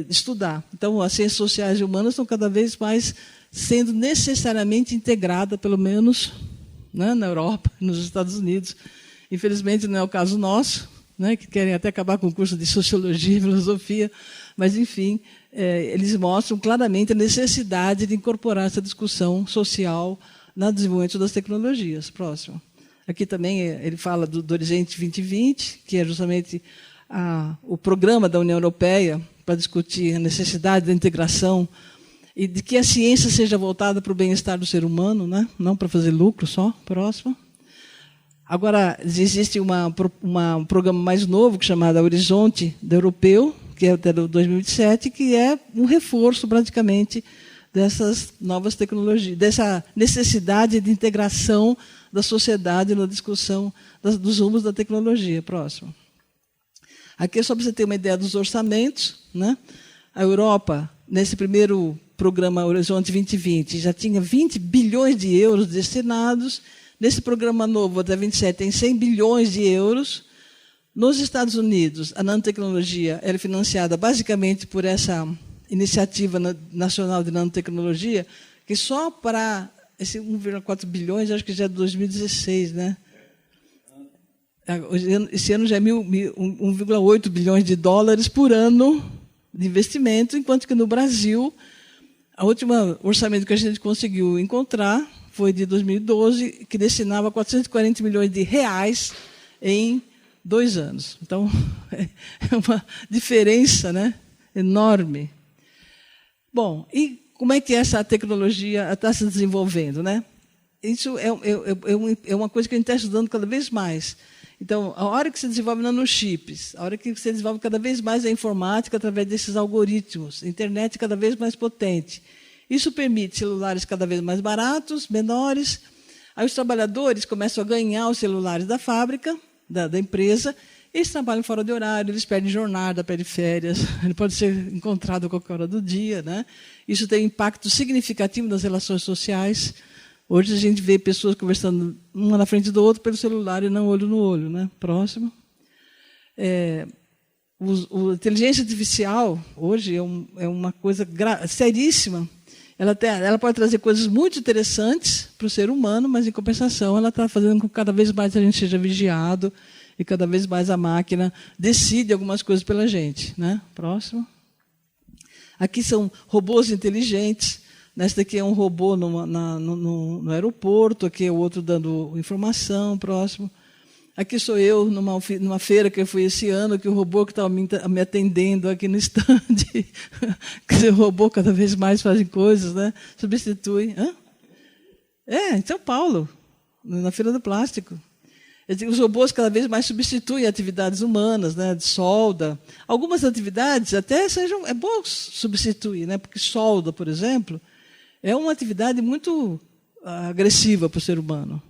estudar. Então, as ciências sociais e humanas estão cada vez mais sendo necessariamente integradas, pelo menos, né, na Europa, nos Estados Unidos. Infelizmente, não é o caso nosso, né, que querem até acabar com o curso de Sociologia e Filosofia, mas, enfim, eles mostram claramente a necessidade de incorporar essa discussão social no desenvolvimento das tecnologias. Próximo. Aqui também ele fala do Horizonte 2020, que é justamente o programa da União Europeia para discutir a necessidade da integração e de que a ciência seja voltada para o bem-estar do ser humano, né? Não para fazer lucro só. Próximo. Agora, existe um programa mais novo, chamado Horizonte Europeu, que é até 2007, que é um reforço, praticamente, dessas novas tecnologias, dessa necessidade de integração da sociedade na discussão dos rumos da tecnologia. Próximo. Aqui é só para você ter uma ideia dos orçamentos, né? A Europa, nesse primeiro programa Horizonte 2020, já tinha 20 bilhões de euros destinados. Nesse programa novo, até 27, tem 100 bilhões de euros. Nos Estados Unidos, a nanotecnologia era financiada basicamente por essa iniciativa nacional de nanotecnologia, que só para esse 1,4 bilhões, acho que já é de 2016, né? Esse ano já é 1,8 bilhões de dólares por ano de investimento, enquanto que no Brasil, a última orçamento que a gente conseguiu encontrar foi de 2012, que destinava 440 milhões de reais em 2 anos. Então, é uma diferença, né, enorme. Bom, e como é que essa tecnologia está se desenvolvendo, né? Isso é uma coisa que a gente está estudando cada vez mais. Então, a hora que se desenvolve nanochips, a hora que você desenvolve cada vez mais a informática através desses algoritmos, a internet cada vez mais potente, isso permite celulares cada vez mais baratos, menores. Aí os trabalhadores começam a ganhar os celulares da fábrica, da empresa. Eles trabalham fora de horário, eles perdem jornada, perdem férias, ele pode ser encontrado a qualquer hora do dia, né? Isso tem impacto significativo nas relações sociais. Hoje a gente vê pessoas conversando uma na frente do outro pelo celular e não olho no olho, né? Próximo. A inteligência artificial, hoje, é uma coisa seríssima. Ela pode trazer coisas muito interessantes para o ser humano, mas, em compensação, ela está fazendo com que cada vez mais a gente seja vigiado e cada vez mais a máquina decide algumas coisas pela gente, né? Próximo. Aqui são robôs inteligentes. Nesse daqui é um robô no aeroporto, aqui é o outro dando informação. Próximo. Aqui sou eu, numa feira que eu fui esse ano, que o robô que estava me atendendo aqui no stand. Quer dizer, o robô cada vez mais faz coisas, né? Substitui. Em São Paulo, na Feira do Plástico. Os robôs cada vez mais substituem atividades humanas, né, de solda. Algumas atividades até é bom substituir, né, porque solda, por exemplo, é uma atividade muito agressiva para o ser humano.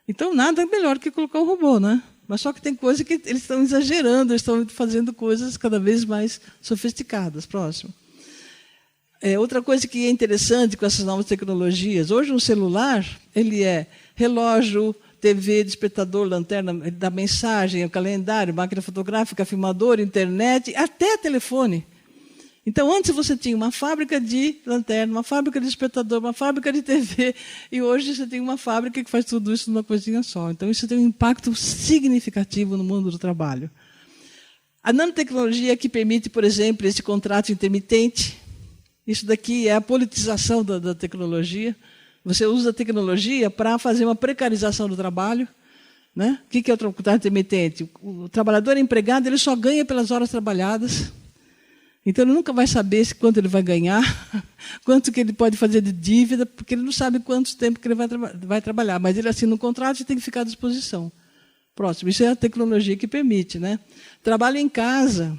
Então, nada é melhor que colocar um robô, né? Mas só que tem coisa que eles estão exagerando, eles estão fazendo coisas cada vez mais sofisticadas. Próximo. Outra coisa que é interessante com essas novas tecnologias, hoje um celular, ele é relógio, TV, despertador, lanterna, ele dá mensagem, o calendário, máquina fotográfica, filmador, internet, até telefone. Então, antes você tinha uma fábrica de lanterna, uma fábrica de despertador, uma fábrica de TV, e hoje você tem uma fábrica que faz tudo isso numa coisinha só. Então, isso tem um impacto significativo no mundo do trabalho. A nanotecnologia que permite, por exemplo, esse contrato intermitente, Isso daqui é a politização da tecnologia. Você usa a tecnologia para fazer uma precarização do trabalho. Né? O que é o trabalho intermitente? O trabalhador empregado ele só ganha pelas horas trabalhadas. Então, ele nunca vai saber quanto ele vai ganhar, quanto que ele pode fazer de dívida, porque ele não sabe quanto tempo que ele vai trabalhar. Mas ele assina um contrato e tem que ficar à disposição. Próximo. Isso é a tecnologia que permite. Né? Trabalho em casa.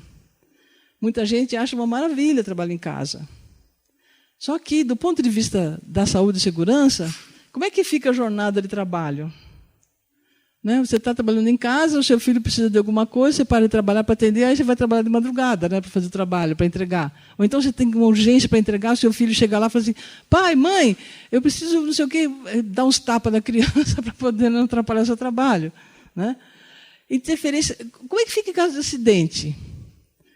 Muita gente acha uma maravilha trabalhar em casa. Só que, do ponto de vista da saúde e segurança, como é que fica a jornada de trabalho? Né? Você está trabalhando em casa, o seu filho precisa de alguma coisa, você para de trabalhar para atender, aí você vai trabalhar de madrugada, né, para fazer o trabalho, para entregar. Ou então você tem uma urgência para entregar, o seu filho chega lá e fala assim, pai, mãe, eu preciso, não sei o quê, dar uns tapas na criança para poder não atrapalhar o seu trabalho. Né? Interferência. Como é que fica em caso de acidente?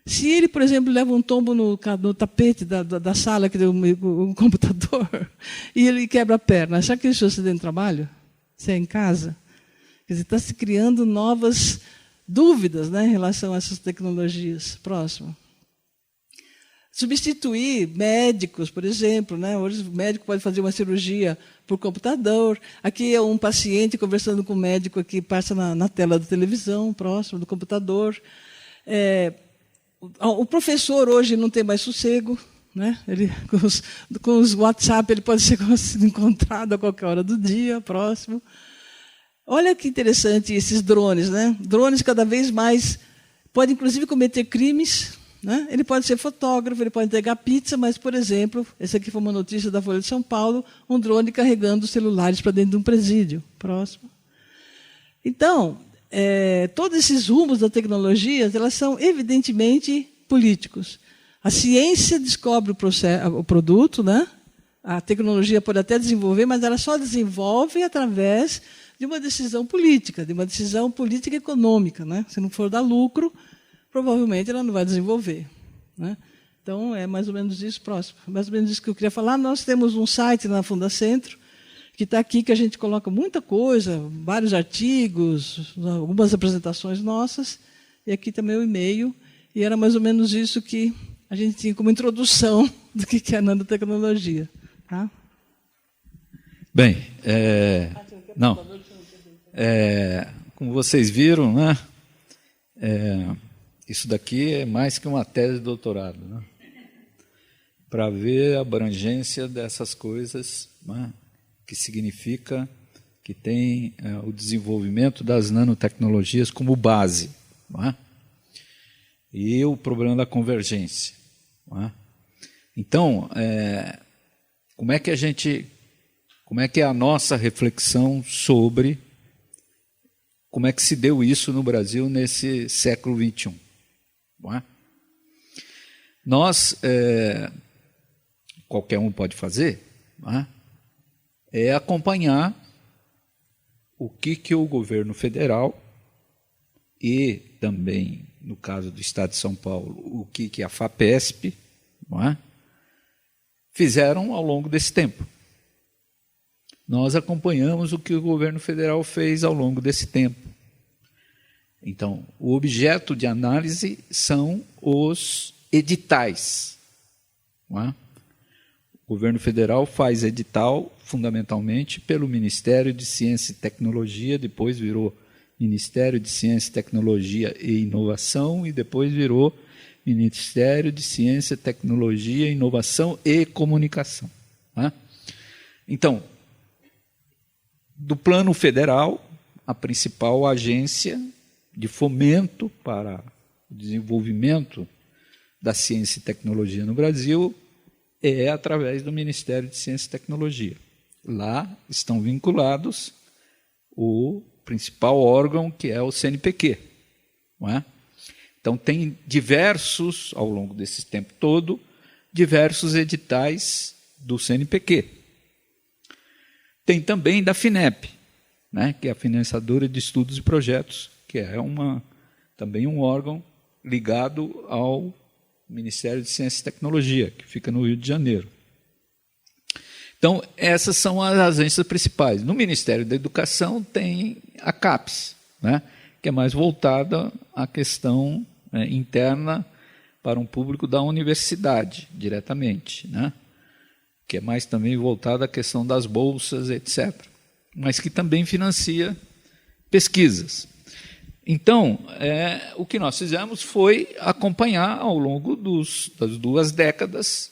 Se ele, por exemplo, leva um tombo no tapete da sala que deu um computador e ele quebra a perna, será que isso é acidente de trabalho? Se é em casa? Quer dizer, está se criando novas dúvidas, né, em relação a essas tecnologias. Próximo. Substituir médicos, por exemplo. Né? Hoje o médico pode fazer uma cirurgia por computador. Aqui é um paciente conversando com o médico, aqui passa na tela da televisão, próximo do computador. O professor hoje não tem mais sossego. Né? Ele, com os WhatsApp ele pode ser encontrado a qualquer hora do dia, próximo. Olha que interessante esses drones. Né? Drones cada vez mais podem, inclusive, cometer crimes. Né? Ele pode ser fotógrafo, ele pode entregar pizza, mas, por exemplo, essa aqui foi uma notícia da Folha de São Paulo, um drone carregando celulares para dentro de um presídio. Próximo. Então, todos esses rumos da tecnologia, elas são evidentemente políticos. A ciência descobre o produto, né? A tecnologia pode até desenvolver, mas ela só desenvolve através de uma decisão política, e econômica. Né? Se não for dar lucro, provavelmente ela não vai desenvolver. Né? Então, é mais ou menos isso. Próximo. Mais ou menos isso que eu queria falar. Nós temos um site na Fundacentro, que está aqui, que a gente coloca muita coisa, vários artigos, algumas apresentações nossas, e aqui também o e-mail, e era mais ou menos isso que a gente tinha como introdução do que é a nanotecnologia. Tá? Bem, como vocês viram, né, isso daqui é mais que uma tese de doutorado, né, para ver a abrangência dessas coisas, né, que significa que tem o desenvolvimento das nanotecnologias como base, não é? E o problema da convergência. Não é? Então, como é que é a nossa reflexão sobre como é que se deu isso no Brasil nesse século XXI? Não é? Nós, qualquer um pode fazer, não é acompanhar o que o governo federal e também, no caso do Estado de São Paulo, o que a FAPESP, não é, fizeram ao longo desse tempo. Nós acompanhamos o que o governo federal fez ao longo desse tempo. Então, o objeto de análise são os editais. Não é? O governo federal faz edital, fundamentalmente, pelo Ministério de Ciência e Tecnologia, depois virou Ministério de Ciência, Tecnologia e Inovação, e depois virou Ministério de Ciência, Tecnologia, Inovação e Comunicação. Né? Então, do plano federal, a principal agência de fomento para o desenvolvimento da ciência e tecnologia no Brasil é através do Ministério de Ciência e Tecnologia. Lá estão vinculados o principal órgão, que é o CNPq. Não é? Então, tem diversos, ao longo desse tempo todo, diversos editais do CNPq. Tem também da FINEP, né, que é a Financiadora de Estudos e Projetos, que é também um órgão ligado ao Ministério de Ciência e Tecnologia, que fica no Rio de Janeiro. Então, essas são as agências principais. No Ministério da Educação tem a CAPES, né, que é mais voltada à questão interna para um público da universidade, diretamente, né? Que é mais também voltado à questão das bolsas, etc., mas que também financia pesquisas. Então, o que nós fizemos foi acompanhar ao longo das 2 décadas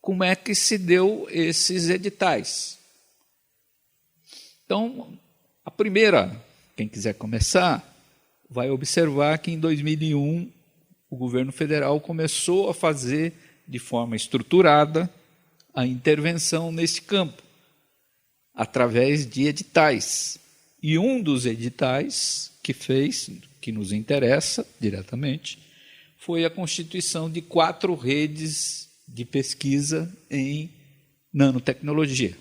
como é que se deu esses editais. Então, a primeira, quem quiser começar, vai observar que em 2001 o governo federal começou a fazer de forma estruturada a intervenção nesse campo, através de editais. E um dos editais que fez, que nos interessa diretamente, foi a constituição de 4 redes de pesquisa em nanotecnologia.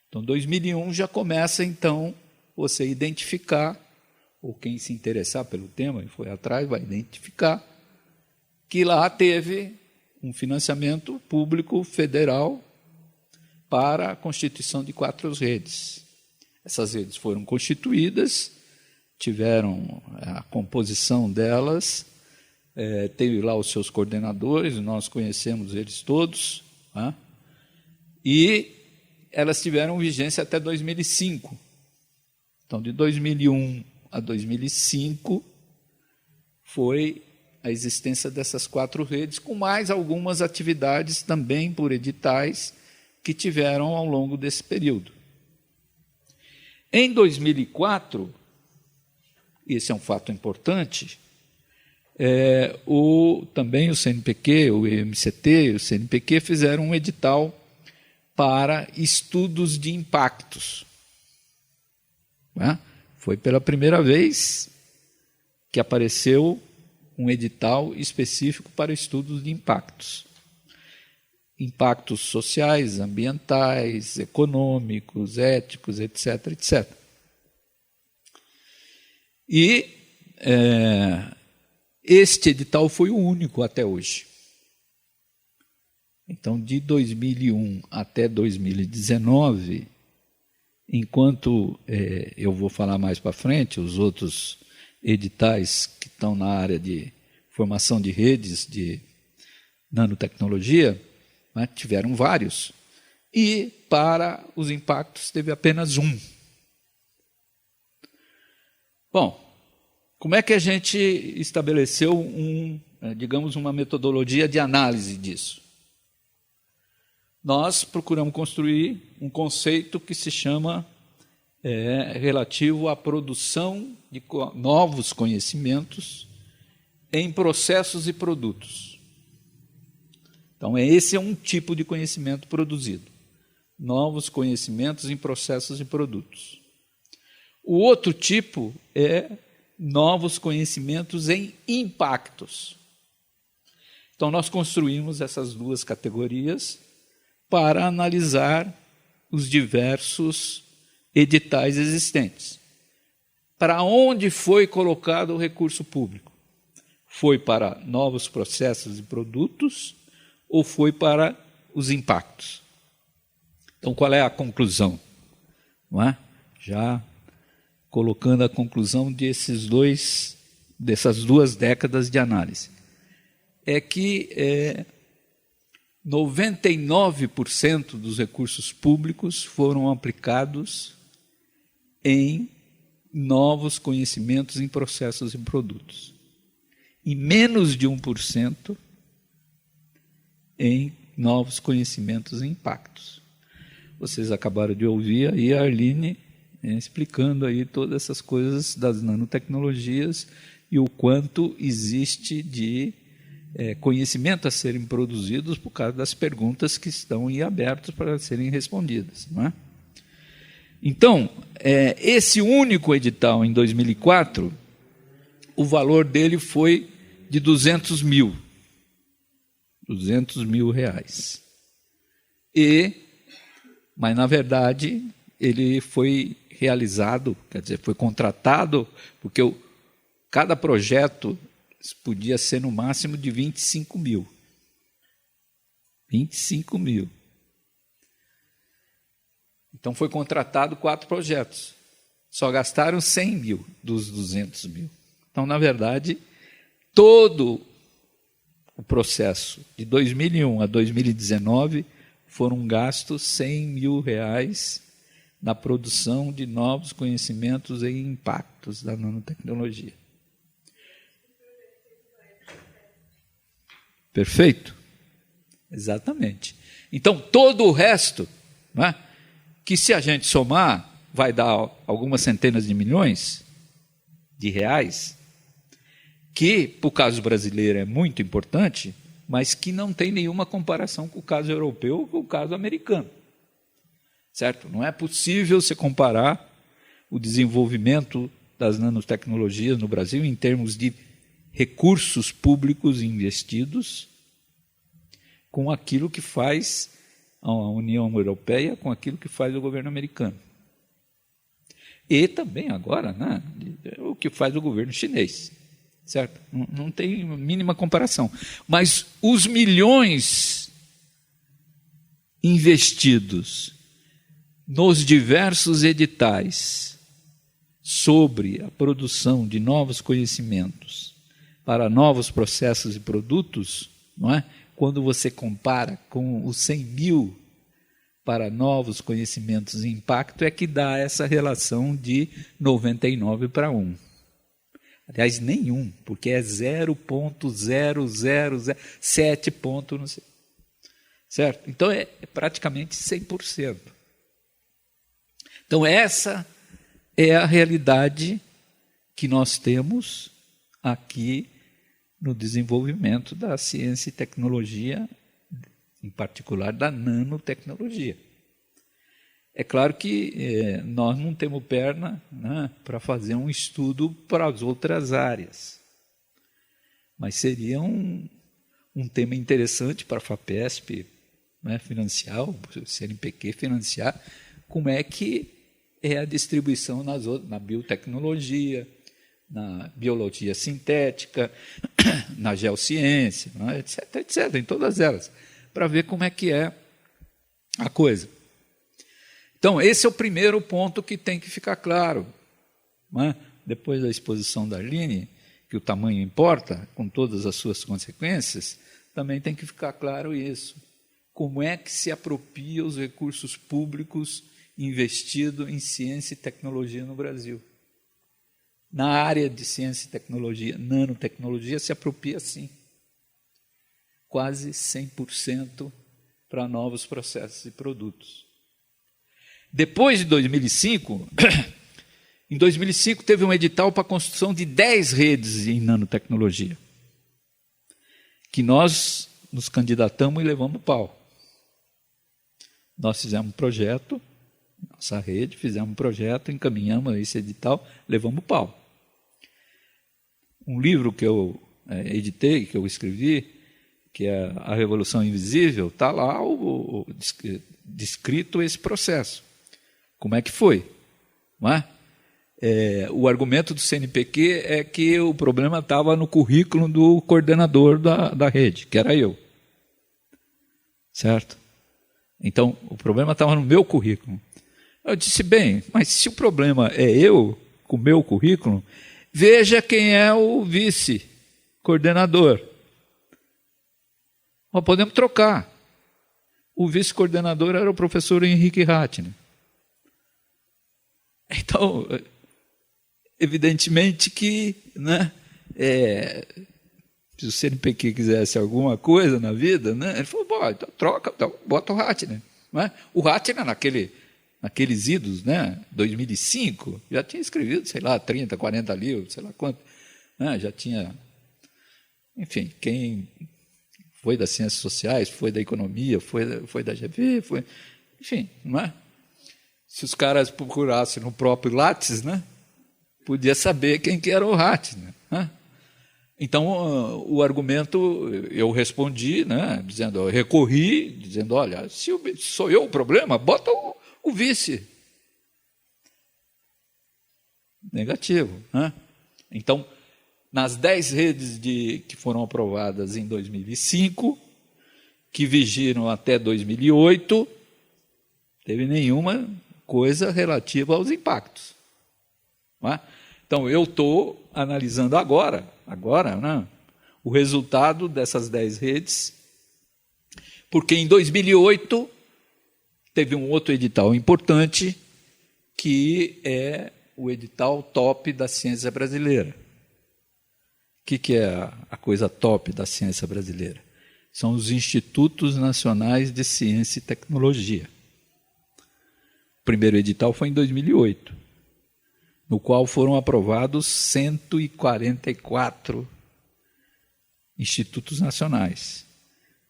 Então, 2001 já começa, então, você identificar, ou quem se interessar pelo tema e foi atrás, vai identificar, que lá teve um financiamento público federal para a constituição de 4 redes. Essas redes foram constituídas, tiveram a composição delas, teve lá os seus coordenadores, nós conhecemos eles todos, né? E elas tiveram vigência até 2005. Então, de 2001 a 2005, foi a existência dessas 4 redes, com mais algumas atividades também por editais que tiveram ao longo desse período. Em 2004, esse é um fato importante, também o CNPq, o MCT e o CNPq fizeram um edital para estudos de impactos. Né? Foi pela primeira vez que apareceu um edital específico para estudos de impactos. Impactos sociais, ambientais, econômicos, éticos, etc., etc. E este edital foi o único até hoje. Então, de 2001 até 2019, enquanto eu vou falar mais para frente, os outros editais que estão na área de formação de redes de nanotecnologia, né, tiveram vários, e para os impactos teve apenas um. Bom, como é que a gente estabeleceu digamos, uma metodologia de análise disso? Nós procuramos construir um conceito que se chama relativo à produção de novos conhecimentos em processos e produtos. Então, esse é um tipo de conhecimento produzido. Novos conhecimentos em processos e produtos. O outro tipo é novos conhecimentos em impactos. Então, nós construímos essas 2 categorias para analisar os diversos editais existentes. Para onde foi colocado o recurso público? Foi para novos processos e produtos ou foi para os impactos? Então, qual é a conclusão? Não é? Já colocando a conclusão dessas 2 décadas de análise. É que 99% dos recursos públicos foram aplicados em novos conhecimentos em processos e produtos. E menos de 1% em novos conhecimentos e impactos. Vocês acabaram de ouvir aí a Arline explicando aí todas essas coisas das nanotecnologias e o quanto existe de conhecimento a serem produzidos por causa das perguntas que estão em abertas para serem respondidas. Não é? Então, esse único edital em 2004, o valor dele foi de 200 mil. 200 mil reais. Mas, na verdade, ele foi realizado, quer dizer, foi contratado, porque cada projeto podia ser no máximo de 25 mil. 25 mil. Então, foi contratado 4 projetos. Só gastaram 100 mil dos 200 mil. Então, na verdade, todo o processo de 2001 a 2019 foram gastos R$100 mil na produção de novos conhecimentos e impactos da nanotecnologia. Perfeito? Exatamente. Então, todo o resto, né, que se a gente somar, vai dar algumas centenas de milhões de reais, que, para o caso brasileiro, é muito importante, mas que não tem nenhuma comparação com o caso europeu ou com o caso americano. Certo? Não é possível se comparar o desenvolvimento das nanotecnologias no Brasil em termos de recursos públicos investidos com aquilo que faz a União Europeia, com aquilo que faz o governo americano. E também agora, né, o que faz o governo chinês. Certo? Não tem mínima comparação. Mas os milhões investidos nos diversos editais sobre a produção de novos conhecimentos para novos processos e produtos, não é? Quando você compara com os 100 mil para novos conhecimentos e impacto, é que dá essa relação de 99 para 1. Aliás, nenhum, porque é 0,0007 ponto, não sei. Certo? Então, é praticamente 100%. Então, essa é a realidade que nós temos aqui no desenvolvimento da ciência e tecnologia, em particular da nanotecnologia. É claro que nós não temos perna, né, para fazer um estudo para as outras áreas, mas seria um tema interessante para a FAPESP, né, financiar, o CNPq financiar, como é que é a distribuição na biotecnologia, na biologia sintética, na geociência, né, etc., etc., em todas elas, para ver como é que é a coisa. Então, esse é o primeiro ponto que tem que ficar claro. Né? Depois da exposição da Arline, que o tamanho importa, com todas as suas consequências, também tem que ficar claro isso. Como é que se apropria os recursos públicos investidos em ciência e tecnologia no Brasil? Na área de ciência e tecnologia, nanotecnologia, se apropria sim. Quase 100% para novos processos e produtos. Depois de 2005, em 2005 teve um edital para a construção de 10 redes em nanotecnologia, que nós nos candidatamos e levamos pau. Nós fizemos um projeto, nossa rede, fizemos um projeto, encaminhamos esse edital, levamos pau. Um livro que eu editei, que eu escrevi, que é A Revolução Invisível, está lá descrito esse processo. Como é que foi? Não é? O argumento do CNPq é que o problema estava no currículo do coordenador da rede, que era eu. Certo? Então, o problema estava no meu currículo. Eu disse, bem, mas se o problema é eu, com o meu currículo, veja quem é o vice-coordenador. Nós podemos trocar. O vice-coordenador era o professor Henrique Ratner. Então, evidentemente que, né, se o CNPq quisesse alguma coisa na vida, né, ele falou, bom, então troca, então bota o Ratner. Né? O Ratner, naqueles idos, né, 2005, já tinha escrevido, sei lá, 30, 40 livros, sei lá quanto. Né, já tinha, enfim, quem foi das ciências sociais, foi da economia, foi da GV, enfim, não é? Se os caras procurassem no próprio Lattes, né, podia saber quem que era o Ratner. Né? Então, o argumento, eu respondi, né, dizendo, eu recorri, dizendo, olha, se sou eu o problema, bota o vice. Negativo. Né? Então, nas 10 redes que foram aprovadas em 2005, que vigiram até 2008, teve nenhuma coisa relativa aos impactos. Não é? Então, eu estou analisando agora, né, o resultado dessas 10 redes, porque em 2008 teve um outro edital importante, que é o edital top da ciência brasileira. O que é a coisa top da ciência brasileira? São os Institutos Nacionais de Ciência e Tecnologia. O primeiro edital foi em 2008, no qual foram aprovados 144 institutos nacionais.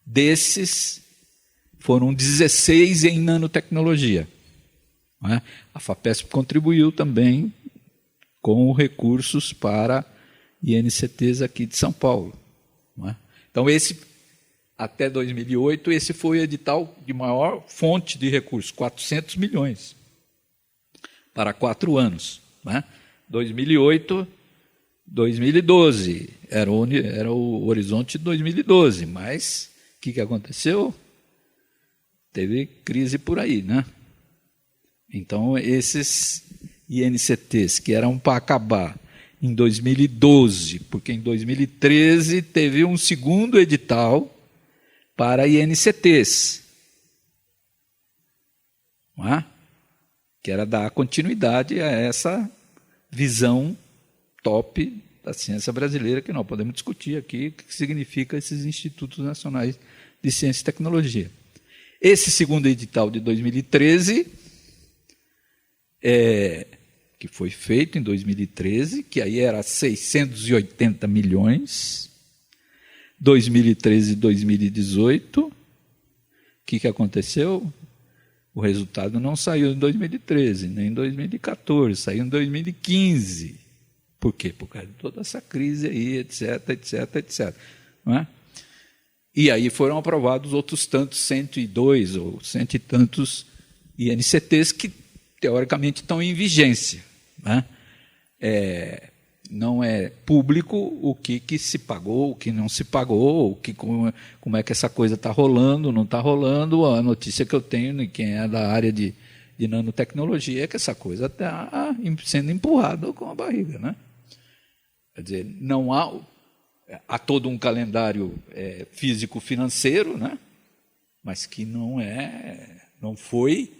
Desses, foram 16 em nanotecnologia. Não é? A FAPESP contribuiu também com recursos para INCTs aqui de São Paulo. Não é? Então, até 2008, esse foi o edital de maior fonte de recursos, 400 milhões, para 4 anos. Não é? 2008, 2012, era o horizonte de 2012, mas o que aconteceu? Teve crise por aí, né? Então, esses INCTs, que eram para acabar em 2012, porque em 2013 teve um segundo edital para INCTs, não é? Que era dar continuidade a essa visão top da ciência brasileira, que nós podemos discutir aqui o que significa esses institutos nacionais de ciência e tecnologia. Esse segundo edital de 2013, que foi feito em 2013, que aí era 680 milhões, 2013 e 2018, o que aconteceu? O resultado não saiu em 2013, nem em 2014, saiu em 2015. Por quê? Por causa de toda essa crise aí, etc, etc, etc. Não é? E aí foram aprovados outros tantos, 102 ou cento e tantos INCTs que, teoricamente, estão em vigência. Não é? Não é público o que se pagou, o que não se pagou, como é que essa coisa está rolando, não está rolando. A notícia que eu tenho de quem é da área de nanotecnologia é que essa coisa está sendo empurrada com a barriga. Né? Quer dizer, não há todo um calendário físico-financeiro, né? Mas que não foi,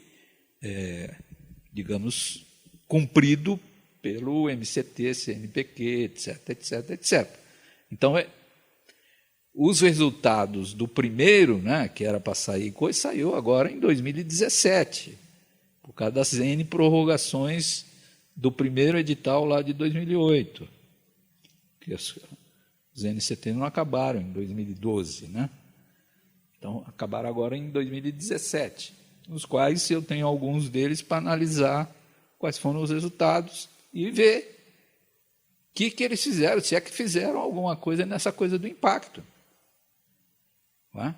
digamos, cumprido pelo MCT, CNPq, etc, etc, etc. Então, os resultados do primeiro, né, que era para sair, saiu agora em 2017, por causa das N prorrogações do primeiro edital lá de 2008. Que os NCT não acabaram em 2012, né? Então, acabaram agora em 2017, nos quais eu tenho alguns deles para analisar quais foram os resultados e ver o que eles fizeram, se é que fizeram alguma coisa nessa coisa do impacto. Não é?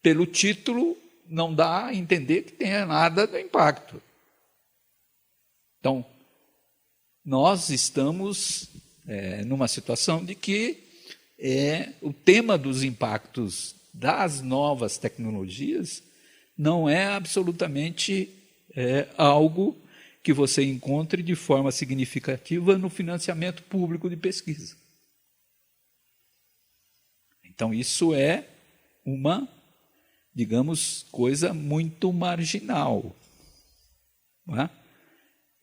Pelo título, não dá a entender que tenha nada do impacto. Então, nós estamos numa situação de que o tema dos impactos das novas tecnologias não é absolutamente algo que você encontre de forma significativa no financiamento público de pesquisa. Então, isso é uma, digamos, coisa muito marginal. Não é?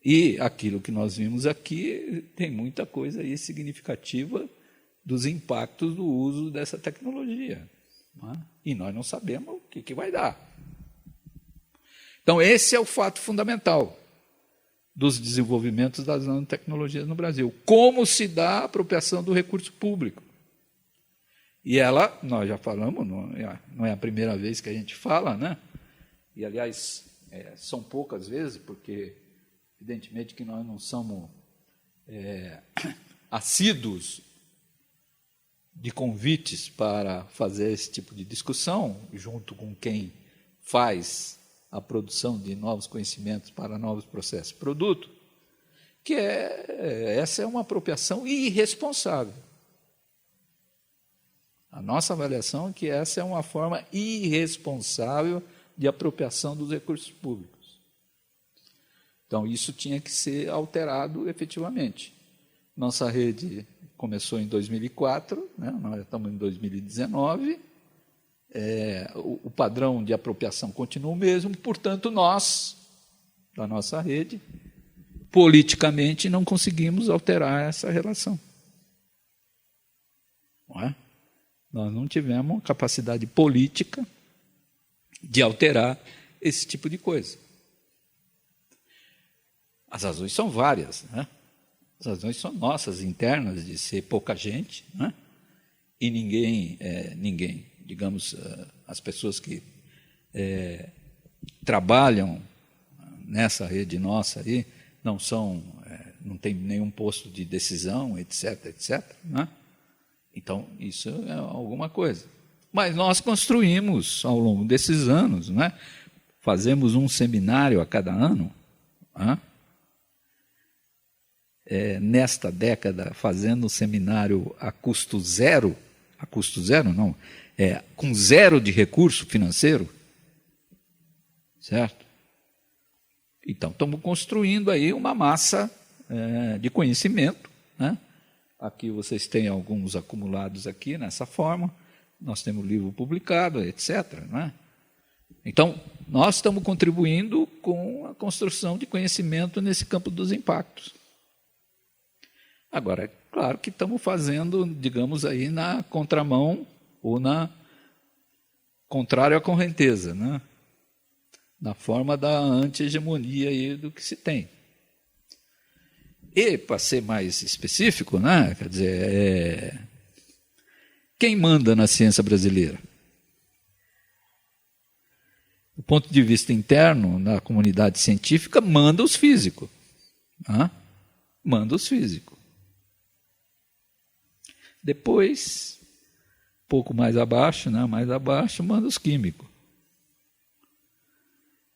E aquilo que nós vimos aqui tem muita coisa aí significativa dos impactos do uso dessa tecnologia. Não é? E nós não sabemos o que vai dar. Então, esse é o fato fundamental dos desenvolvimentos das nanotecnologias no Brasil. Como se dá a apropriação do recurso público. E ela, nós já falamos, não é a primeira vez que a gente fala, né? E, aliás, são poucas vezes, porque, evidentemente, que nós não somos assíduos de convites para fazer esse tipo de discussão, junto com quem faz a produção de novos conhecimentos para novos processos de produto, que essa é uma apropriação irresponsável. A nossa avaliação é que essa é uma forma irresponsável de apropriação dos recursos públicos. Então, isso tinha que ser alterado efetivamente. Nossa rede começou em 2004, né? Nós estamos em 2019, o padrão de apropriação continua o mesmo, portanto, nós, da nossa rede, politicamente não conseguimos alterar essa relação. Não é? Nós não tivemos capacidade política de alterar esse tipo de coisa. As razões são várias, né? As razões são nossas, internas, de ser pouca gente, né? E ninguém, digamos, as pessoas que trabalham nessa rede nossa aí, não tem nenhum posto de decisão, etc., etc., né? Então, isso é alguma coisa. Mas nós construímos, ao longo desses anos, né? Fazemos um seminário a cada ano, né? Nesta década, fazendo um seminário a custo zero não, com zero de recurso financeiro, certo? Então, estamos construindo aí uma massa de conhecimento, né? Aqui vocês têm alguns acumulados aqui nessa forma, nós temos livro publicado, etc., né? Então, nós estamos contribuindo com a construção de conhecimento nesse campo dos impactos. Agora, é claro que estamos fazendo, digamos, aí na contramão ou na contrário à correnteza, né? Na forma da anti-hegemonia aí do que se tem. E, para ser mais específico, né? Quer dizer, quem manda na ciência brasileira? Do ponto de vista interno, na comunidade científica, manda os físicos. Né? Manda os físicos. Depois, pouco mais abaixo, né? Mais abaixo, manda os químicos.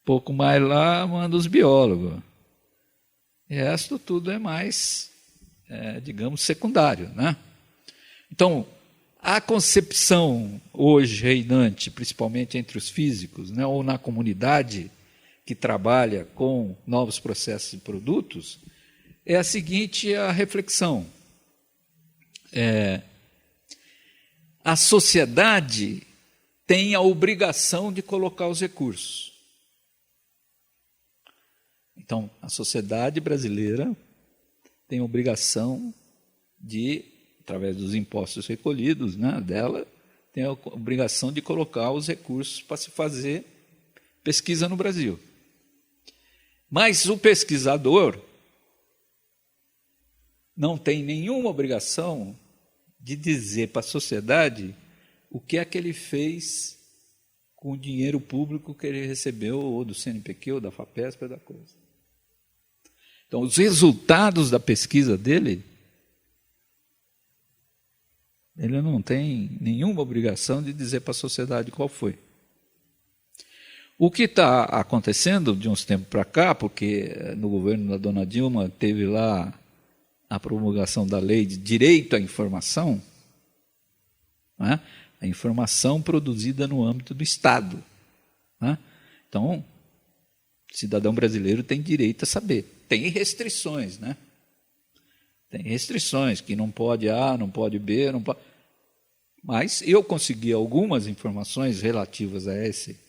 Pouco mais lá, manda os biólogos. O resto tudo é mais, digamos, secundário, né? Então, a concepção hoje reinante, principalmente entre os físicos, né, ou na comunidade que trabalha com novos processos e produtos, é a seguinte a reflexão. A sociedade tem a obrigação de colocar os recursos. Então, a sociedade brasileira tem a obrigação de, através dos impostos recolhidos, né, dela, tem a obrigação de colocar os recursos para se fazer pesquisa no Brasil. Mas o pesquisador não tem nenhuma obrigação de dizer para a sociedade o que é que ele fez com o dinheiro público que ele recebeu, ou do CNPq, ou da FAPESP, ou da coisa. Então, os resultados da pesquisa dele, ele não tem nenhuma obrigação de dizer para a sociedade qual foi. O que está acontecendo de uns tempos para cá, porque no governo da dona Dilma teve lá a promulgação da lei de direito à informação, né? A informação produzida no âmbito do Estado. Né? Então, o cidadão brasileiro tem direito a saber. Tem restrições, né? Tem restrições, que não pode A, não pode B, não pode... Mas eu consegui algumas informações relativas a esse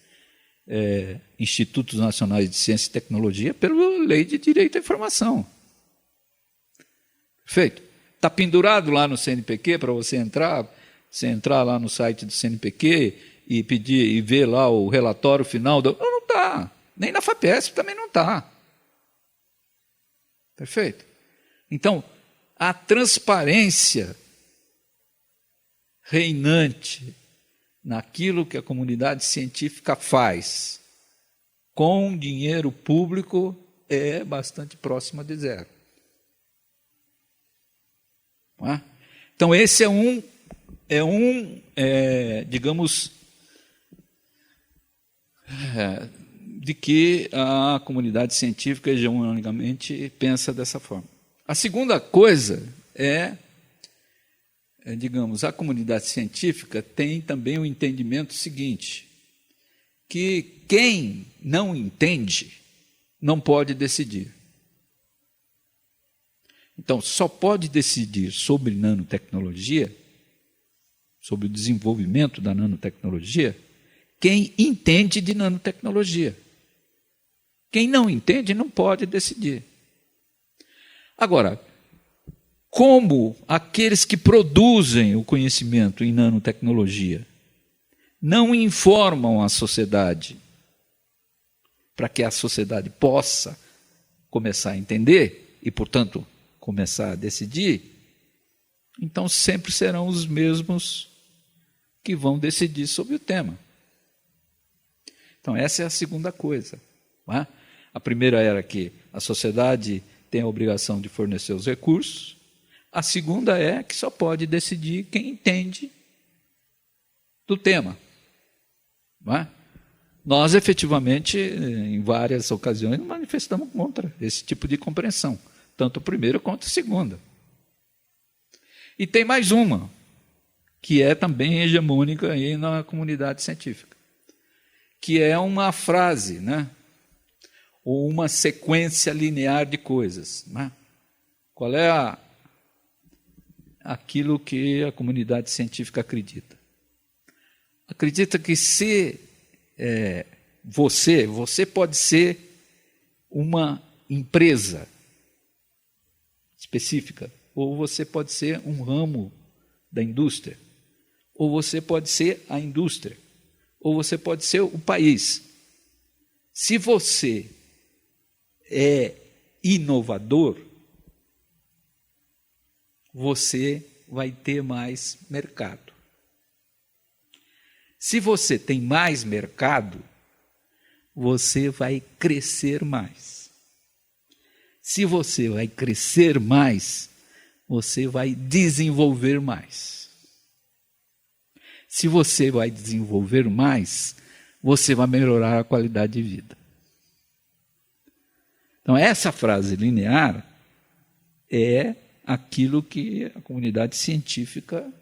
Institutos Nacionais de Ciência e Tecnologia pela Lei de Direito à Informação. Perfeito? Está pendurado lá no CNPq para você entrar lá no site do CNPq e pedir e ver lá o relatório final. Não está. Nem na FAPESP também não está. Perfeito? Então, a transparência reinante naquilo que a comunidade científica faz com dinheiro público é bastante próxima de zero. Não é? Então, esse digamos, de que a comunidade científica hegemonicamente pensa dessa forma. A segunda coisa digamos, a comunidade científica tem também o entendimento seguinte, que quem não entende não pode decidir. Então, só pode decidir sobre nanotecnologia, sobre o desenvolvimento da nanotecnologia, quem entende de nanotecnologia. Quem não entende não pode decidir. Agora, como aqueles que produzem o conhecimento em nanotecnologia não informam a sociedade para que a sociedade possa começar a entender e, portanto, começar a decidir, então sempre serão os mesmos que vão decidir sobre o tema. Então, essa é a segunda coisa. Não é? A primeira era que a sociedade tem a obrigação de fornecer os recursos. A segunda é que só pode decidir quem entende do tema. Não é? Nós, efetivamente, em várias ocasiões, manifestamos contra esse tipo de compreensão, tanto a primeira quanto a segunda. E tem mais uma, que é também hegemônica aí na comunidade científica, que é uma frase, né? Ou uma sequência linear de coisas. Né? Qual é aquilo que a comunidade científica acredita? Acredita que se você pode ser uma empresa específica, ou você pode ser um ramo da indústria, ou você pode ser a indústria, ou você pode ser o país. Se você é inovador, você vai ter mais mercado. Se você tem mais mercado, você vai crescer mais. Se você vai crescer mais, você vai desenvolver mais. Se você vai desenvolver mais, você vai melhorar a qualidade de vida. Então, essa frase linear é aquilo que a comunidade científica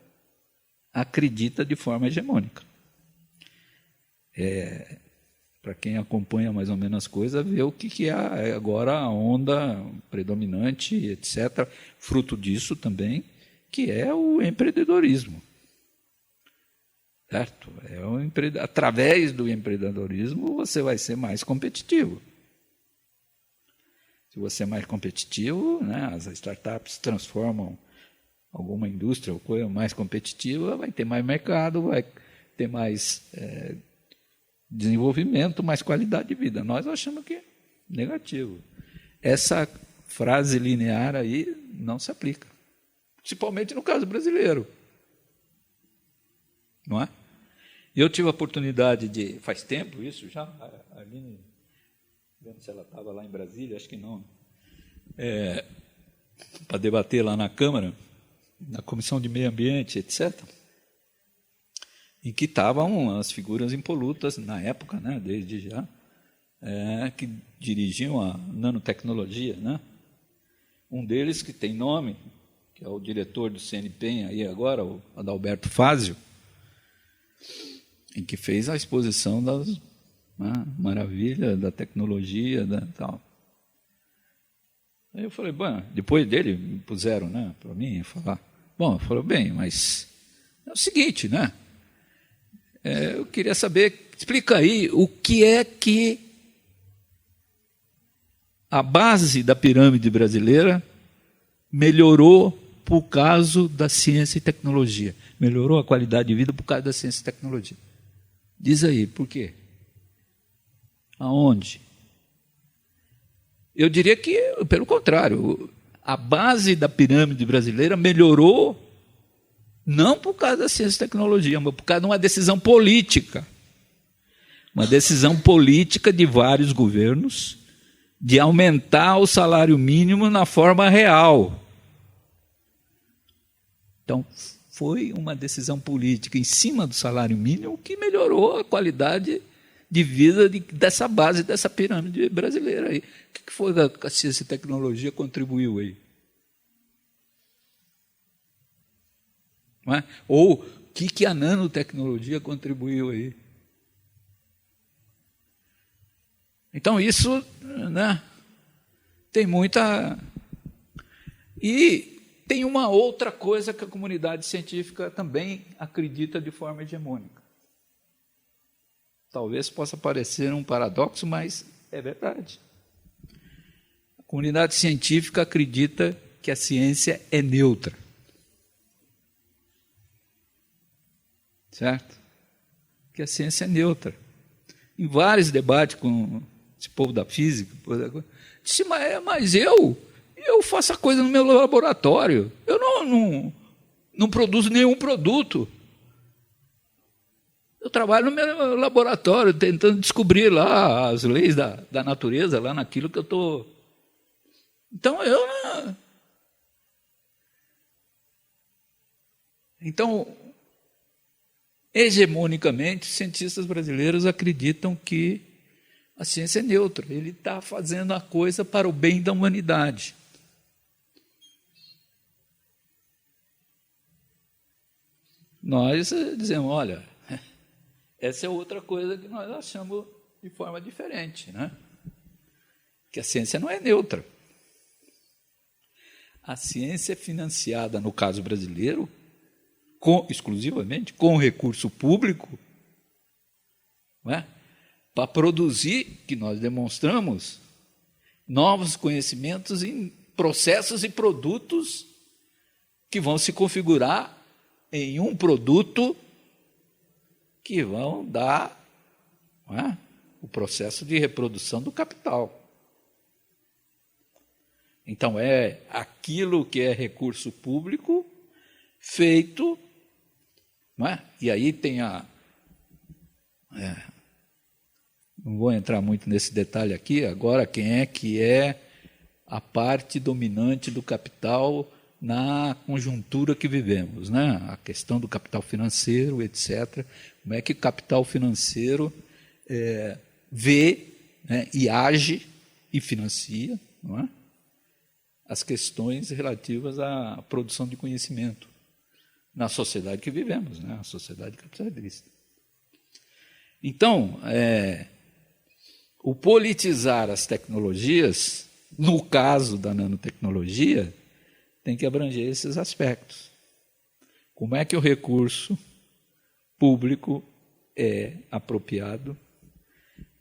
acredita de forma hegemônica. Para quem acompanha mais ou menos as coisas, vê o que é agora a onda predominante, etc. Fruto disso também, que é o empreendedorismo. Certo? Através do empreendedorismo, você vai ser mais competitivo. Se você é mais competitivo, né, as startups transformam alguma indústria ou coisa mais competitiva, vai ter mais mercado, vai ter mais desenvolvimento, mais qualidade de vida. Nós achamos que é negativo. Essa frase linear aí não se aplica, principalmente no caso brasileiro. Não é? Eu tive a oportunidade de, faz tempo isso já, a Aline, vendo se ela estava lá em Brasília, acho que não, para debater lá na Câmara, na Comissão de Meio Ambiente, etc., em que estavam as figuras impolutas, na época, né, desde já, que dirigiam a nanotecnologia. Né? Um deles, que tem nome, que é o diretor do CNPEM, aí agora, o Adalberto Fázio, em que fez a exposição das maravilhas da tecnologia, tal. Aí eu falei, bom, depois dele me puseram, né, para mim falar. Bom, eu falei, bem, mas é o seguinte, né? Eu queria saber, explica aí o que é que a base da pirâmide brasileira melhorou por causa da ciência e tecnologia. Melhorou a qualidade de vida por causa da ciência e tecnologia. Diz aí, por quê? Aonde? Eu diria que, pelo contrário, a base da pirâmide brasileira melhorou não por causa da ciência e tecnologia, mas por causa de uma decisão política. Uma decisão política de vários governos de aumentar o salário mínimo na forma real. Então, foi uma decisão política em cima do salário mínimo que melhorou a qualidade de vida dessa base, dessa pirâmide brasileira aí. O que foi que a ciência e tecnologia contribuiu aí? Não é? Ou o que a nanotecnologia contribuiu aí? Então, isso, né, tem muita... E tem uma outra coisa que a comunidade científica também acredita de forma hegemônica. Talvez possa parecer um paradoxo, mas é verdade. A comunidade científica acredita que a ciência é neutra. Certo? Que a ciência é neutra. Em vários debates com esse povo da física, disse, mas eu faço a coisa no meu laboratório, eu não produzo nenhum produto. Eu trabalho no meu laboratório, tentando descobrir lá as leis da natureza, lá naquilo que eu estou... Então, hegemonicamente, os cientistas brasileiros acreditam que a ciência é neutra, ele está fazendo a coisa para o bem da humanidade. Nós dizemos, olha, essa é outra coisa que nós achamos de forma diferente, né? Que a ciência não é neutra. A ciência é financiada, no caso brasileiro, exclusivamente com recurso público, não é? Para produzir, que nós demonstramos, novos conhecimentos em processos e produtos que vão se configurar em um produto que vão dar, não é? O processo de reprodução do capital. Então, é aquilo que é recurso público feito, não é? E aí tem não vou entrar muito nesse detalhe aqui, agora quem é que é a parte dominante do capital na conjuntura que vivemos, né? A questão do capital financeiro, etc. Como é que o capital financeiro vê, né, e age e financia, não é? As questões relativas à produção de conhecimento na sociedade que vivemos, né? A sociedade capitalista. Então, o politizar as tecnologias, no caso da nanotecnologia, tem que abranger esses aspectos. Como é que o recurso público é apropriado?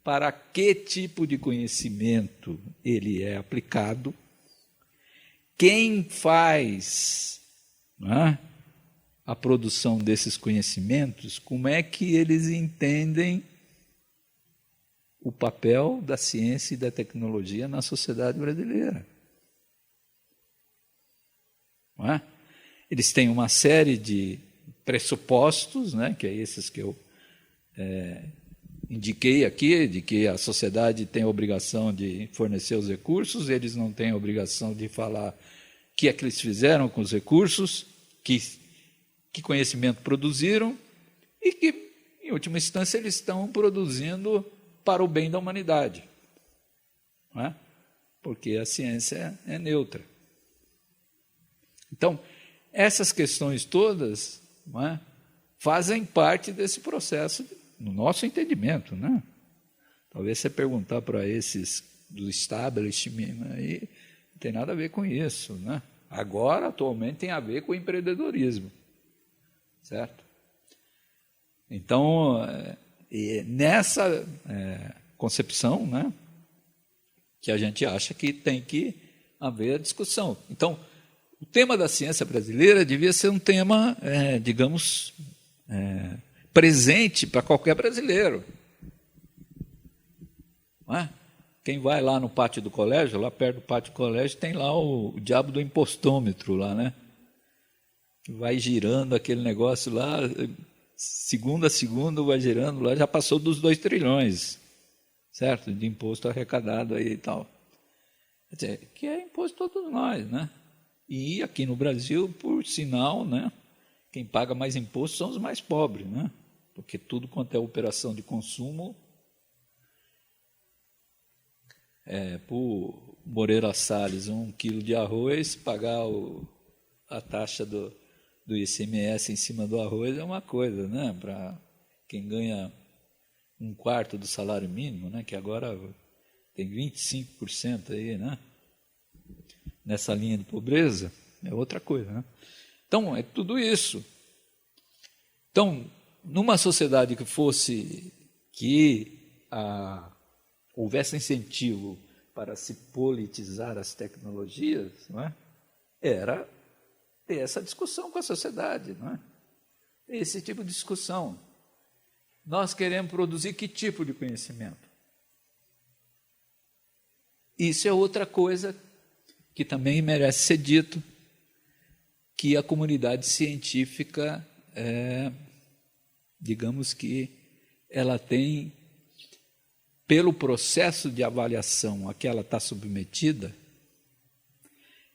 Para que tipo de conhecimento ele é aplicado? Quem faz, não é, a produção desses conhecimentos? Como é que eles entendem o papel da ciência e da tecnologia na sociedade brasileira? Não é? Eles têm uma série de pressupostos, né, que é esses que eu indiquei aqui, de que a sociedade tem a obrigação de fornecer os recursos, eles não têm a obrigação de falar o que é que eles fizeram com os recursos, que conhecimento produziram, e que, em última instância, eles estão produzindo para o bem da humanidade, não é? Porque a ciência é neutra. Então, essas questões todas, não é, fazem parte desse processo, no nosso entendimento, né? Talvez você perguntar para esses do establishment, aí não tem nada a ver com isso, né? Agora, atualmente, tem a ver com o empreendedorismo, certo? Então, nessa concepção, né, que a gente acha que tem que haver a discussão. Então, o tema da ciência brasileira devia ser um tema, digamos, presente para qualquer brasileiro. Não é? Quem vai lá no pátio do colégio, lá perto do pátio do colégio, tem lá o diabo do impostômetro, lá, né? Que vai girando aquele negócio lá, segundo a segundo vai girando lá, já passou dos 2 trilhões, certo? De imposto arrecadado aí e tal. Quer dizer, que é imposto todos nós, né? E aqui no Brasil, por sinal, né, quem paga mais imposto são os mais pobres, né? Porque tudo quanto é operação de consumo, por Moreira Salles, 1 quilo de arroz, pagar a taxa do ICMS em cima do arroz é uma coisa, né? Para quem ganha 1/4 do salário mínimo, né? Que agora tem 25% aí, né? nessa linha de pobreza, é outra coisa, né? Então, é tudo isso. Então, numa sociedade que houvesse incentivo para se politizar as tecnologias, não é? Era ter essa discussão com a sociedade, não é? Esse tipo de discussão. Nós queremos produzir que tipo de conhecimento? Isso é outra coisa que também merece ser dito, que a comunidade científica, digamos que ela tem, pelo processo de avaliação a que ela está submetida,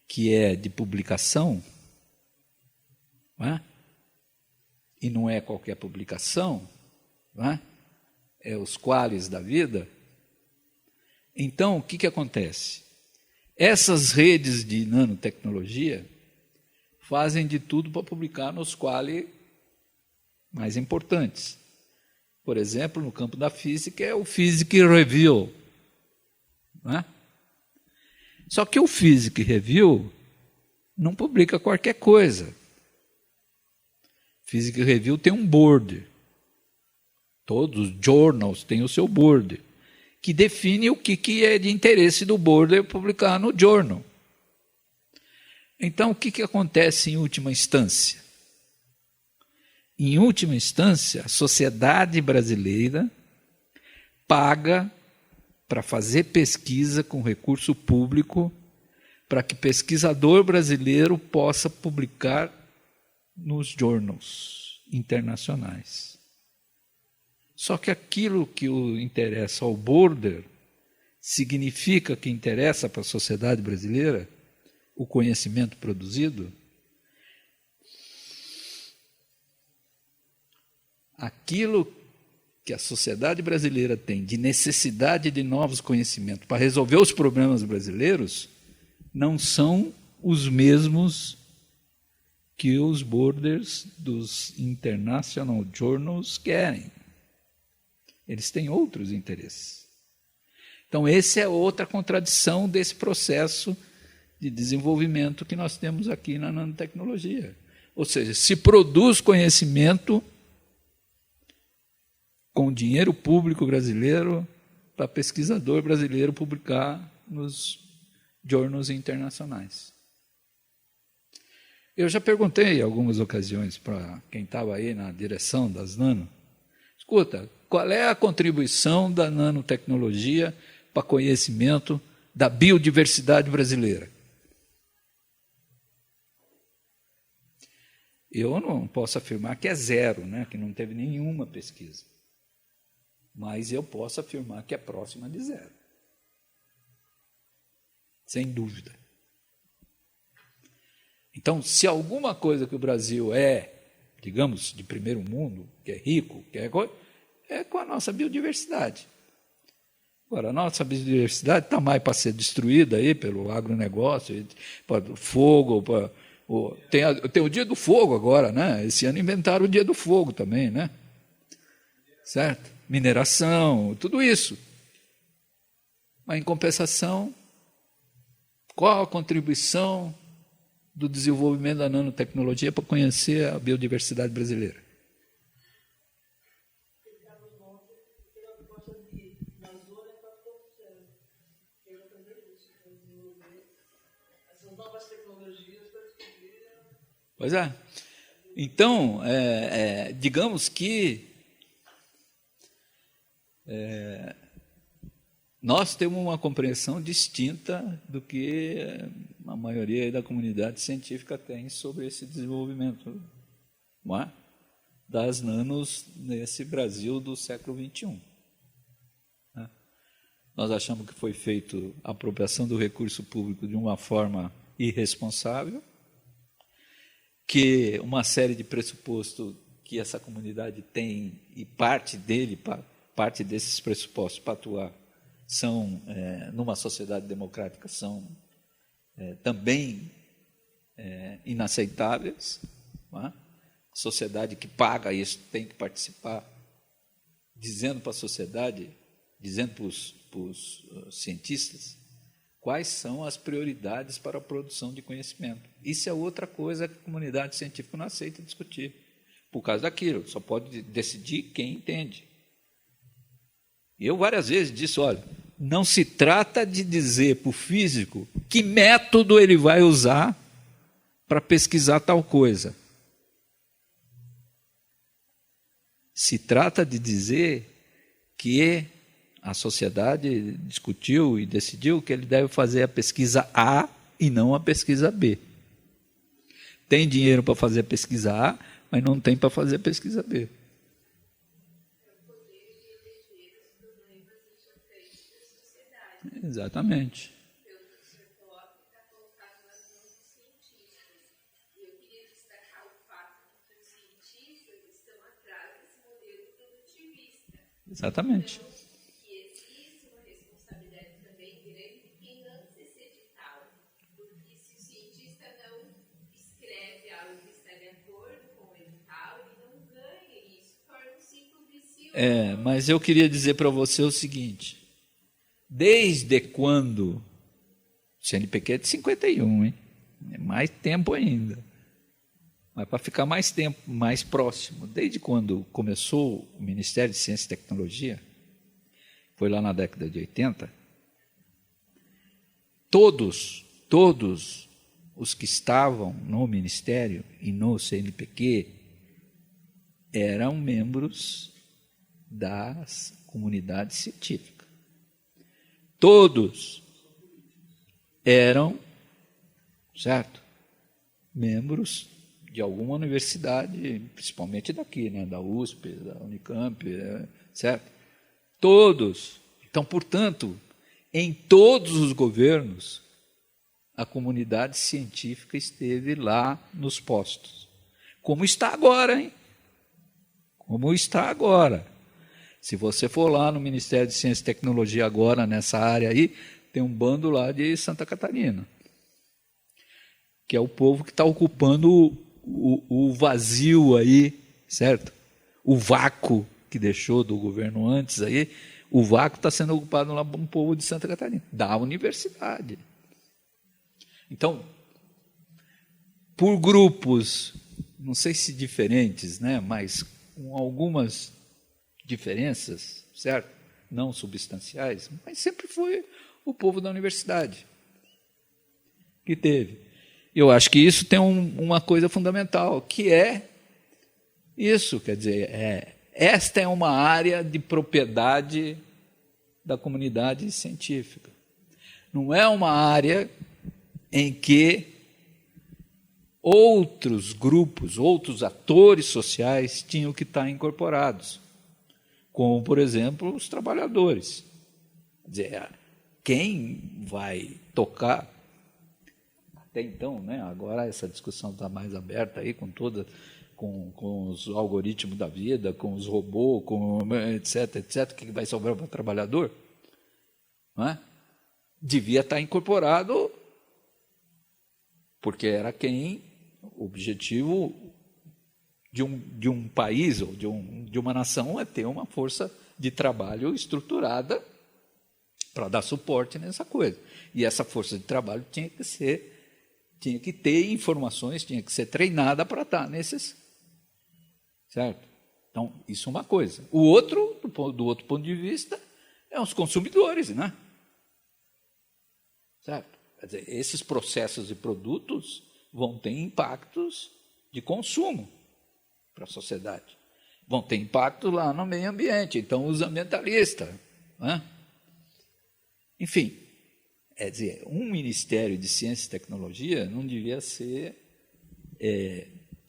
que é de publicação, não é? E não é qualquer publicação, não é? É os quales da vida. Então, o que acontece? Essas redes de nanotecnologia fazem de tudo para publicar nos quali mais importantes. Por exemplo, no campo da física é o Physics Review, não é? Só que o Physics Review não publica qualquer coisa. Physics Review tem um board. Todos os journals têm o seu board, que define o que é de interesse do board publicar no journal. Então, o que acontece em última instância? Em última instância, a sociedade brasileira paga para fazer pesquisa com recurso público, para que pesquisador brasileiro possa publicar nos journals internacionais. Só que aquilo que interessa ao boarder significa que interessa para a sociedade brasileira o conhecimento produzido. Aquilo que a sociedade brasileira tem de necessidade de novos conhecimentos para resolver os problemas brasileiros não são os mesmos que os boarders dos international journals querem. Eles têm outros interesses. Então, essa é outra contradição desse processo de desenvolvimento que nós temos aqui na nanotecnologia. Ou seja, se produz conhecimento com dinheiro público brasileiro para pesquisador brasileiro publicar nos journals internacionais. Eu já perguntei em algumas ocasiões para quem estava aí na direção das nano, escuta, qual é a contribuição da nanotecnologia para conhecimento da biodiversidade brasileira? Eu não posso afirmar que é zero, né, que não teve nenhuma pesquisa. Mas eu posso afirmar que é próxima de zero. Sem dúvida. Então, se alguma coisa que o Brasil é, digamos, de primeiro mundo, que é rico, é com a nossa biodiversidade. Agora, a nossa biodiversidade está mais para ser destruída aí pelo agronegócio, para o fogo, tem o Dia do Fogo agora, né? Esse ano inventaram o Dia do Fogo também, né? Certo? Mineração, tudo isso. Mas, em compensação, qual a contribuição do desenvolvimento da nanotecnologia para conhecer a biodiversidade brasileira? Pois é. Então, digamos que nós temos uma compreensão distinta do que a maioria da comunidade científica tem sobre esse desenvolvimento, não é? Das nanos nesse Brasil do século XXI. Né? Nós achamos que foi feita a apropriação do recurso público de uma forma irresponsável, que uma série de pressupostos que essa comunidade tem, e parte desses pressupostos para atuar, são, numa sociedade democrática, são também inaceitáveis. Não é? A sociedade que paga isso tem que participar, dizendo para a sociedade, dizendo para os cientistas, Quais são as prioridades para a produção de conhecimento? Isso é outra coisa que a comunidade científica não aceita discutir. Por causa daquilo, só pode decidir quem entende. Eu várias vezes disse, olha, não se trata de dizer para o físico que método ele vai usar para pesquisar tal coisa. Se trata de dizer que a sociedade discutiu e decidiu que ele deve fazer a pesquisa A e não a pesquisa B. Tem dinheiro para fazer a pesquisa A, mas não tem para fazer a pesquisa B. Exatamente. Exatamente. Que existe uma responsabilidade também grande de quem lança esse edital. Porque se o cientista não escreve algo que está de acordo com o edital, ele não ganha isso, torna um ciclo vicioso. Mas eu queria dizer para você o seguinte, desde quando, CNPq é de 51, hein? É mais tempo ainda. Mas para ficar mais tempo, mais próximo, desde quando começou o Ministério de Ciência e Tecnologia, foi lá na década de 80, todos os que estavam no Ministério e no CNPq eram membros das comunidades científicas. Todos eram, certo, membros de alguma universidade, principalmente daqui, né, da USP, da Unicamp, certo? Todos. Então, portanto, em todos os governos, a comunidade científica esteve lá nos postos. Como está agora, hein? Como está agora. Se você for lá no Ministério de Ciência e Tecnologia agora, nessa área aí, tem um bando lá de Santa Catarina, que é o povo que está ocupando o vazio aí, certo? O vácuo que deixou do governo antes aí, o vácuo está sendo ocupado lá por um povo de Santa Catarina, da universidade. Então, por grupos, não sei se diferentes, né, mas com algumas diferenças, certo? Não substanciais, mas sempre foi o povo da universidade que teve. Eu acho que isso tem uma coisa fundamental, que é isso, quer dizer, esta é uma área de propriedade da comunidade científica. Não é uma área em que outros grupos, outros atores sociais tinham que estar incorporados, como, por exemplo, os trabalhadores. Quer dizer, quem vai tocar... Até então, né, agora essa discussão está mais aberta aí com os algoritmos da vida, com os robôs, com etc, o que vai sobrar para o trabalhador, não é? Devia estar incorporado, porque era o objetivo de um país ou de uma nação é ter uma força de trabalho estruturada para dar suporte nessa coisa. E essa força de trabalho tinha que ter informações, tinha que ser treinada para estar nesses, certo? Então, isso é uma coisa. O outro, do outro ponto de vista, é os consumidores, né? Certo? Quer dizer, esses processos e produtos vão ter impactos de consumo para a sociedade. Vão ter impacto lá no meio ambiente, então os ambientalistas, né? Enfim, quer dizer, um Ministério de Ciência e Tecnologia não devia ser,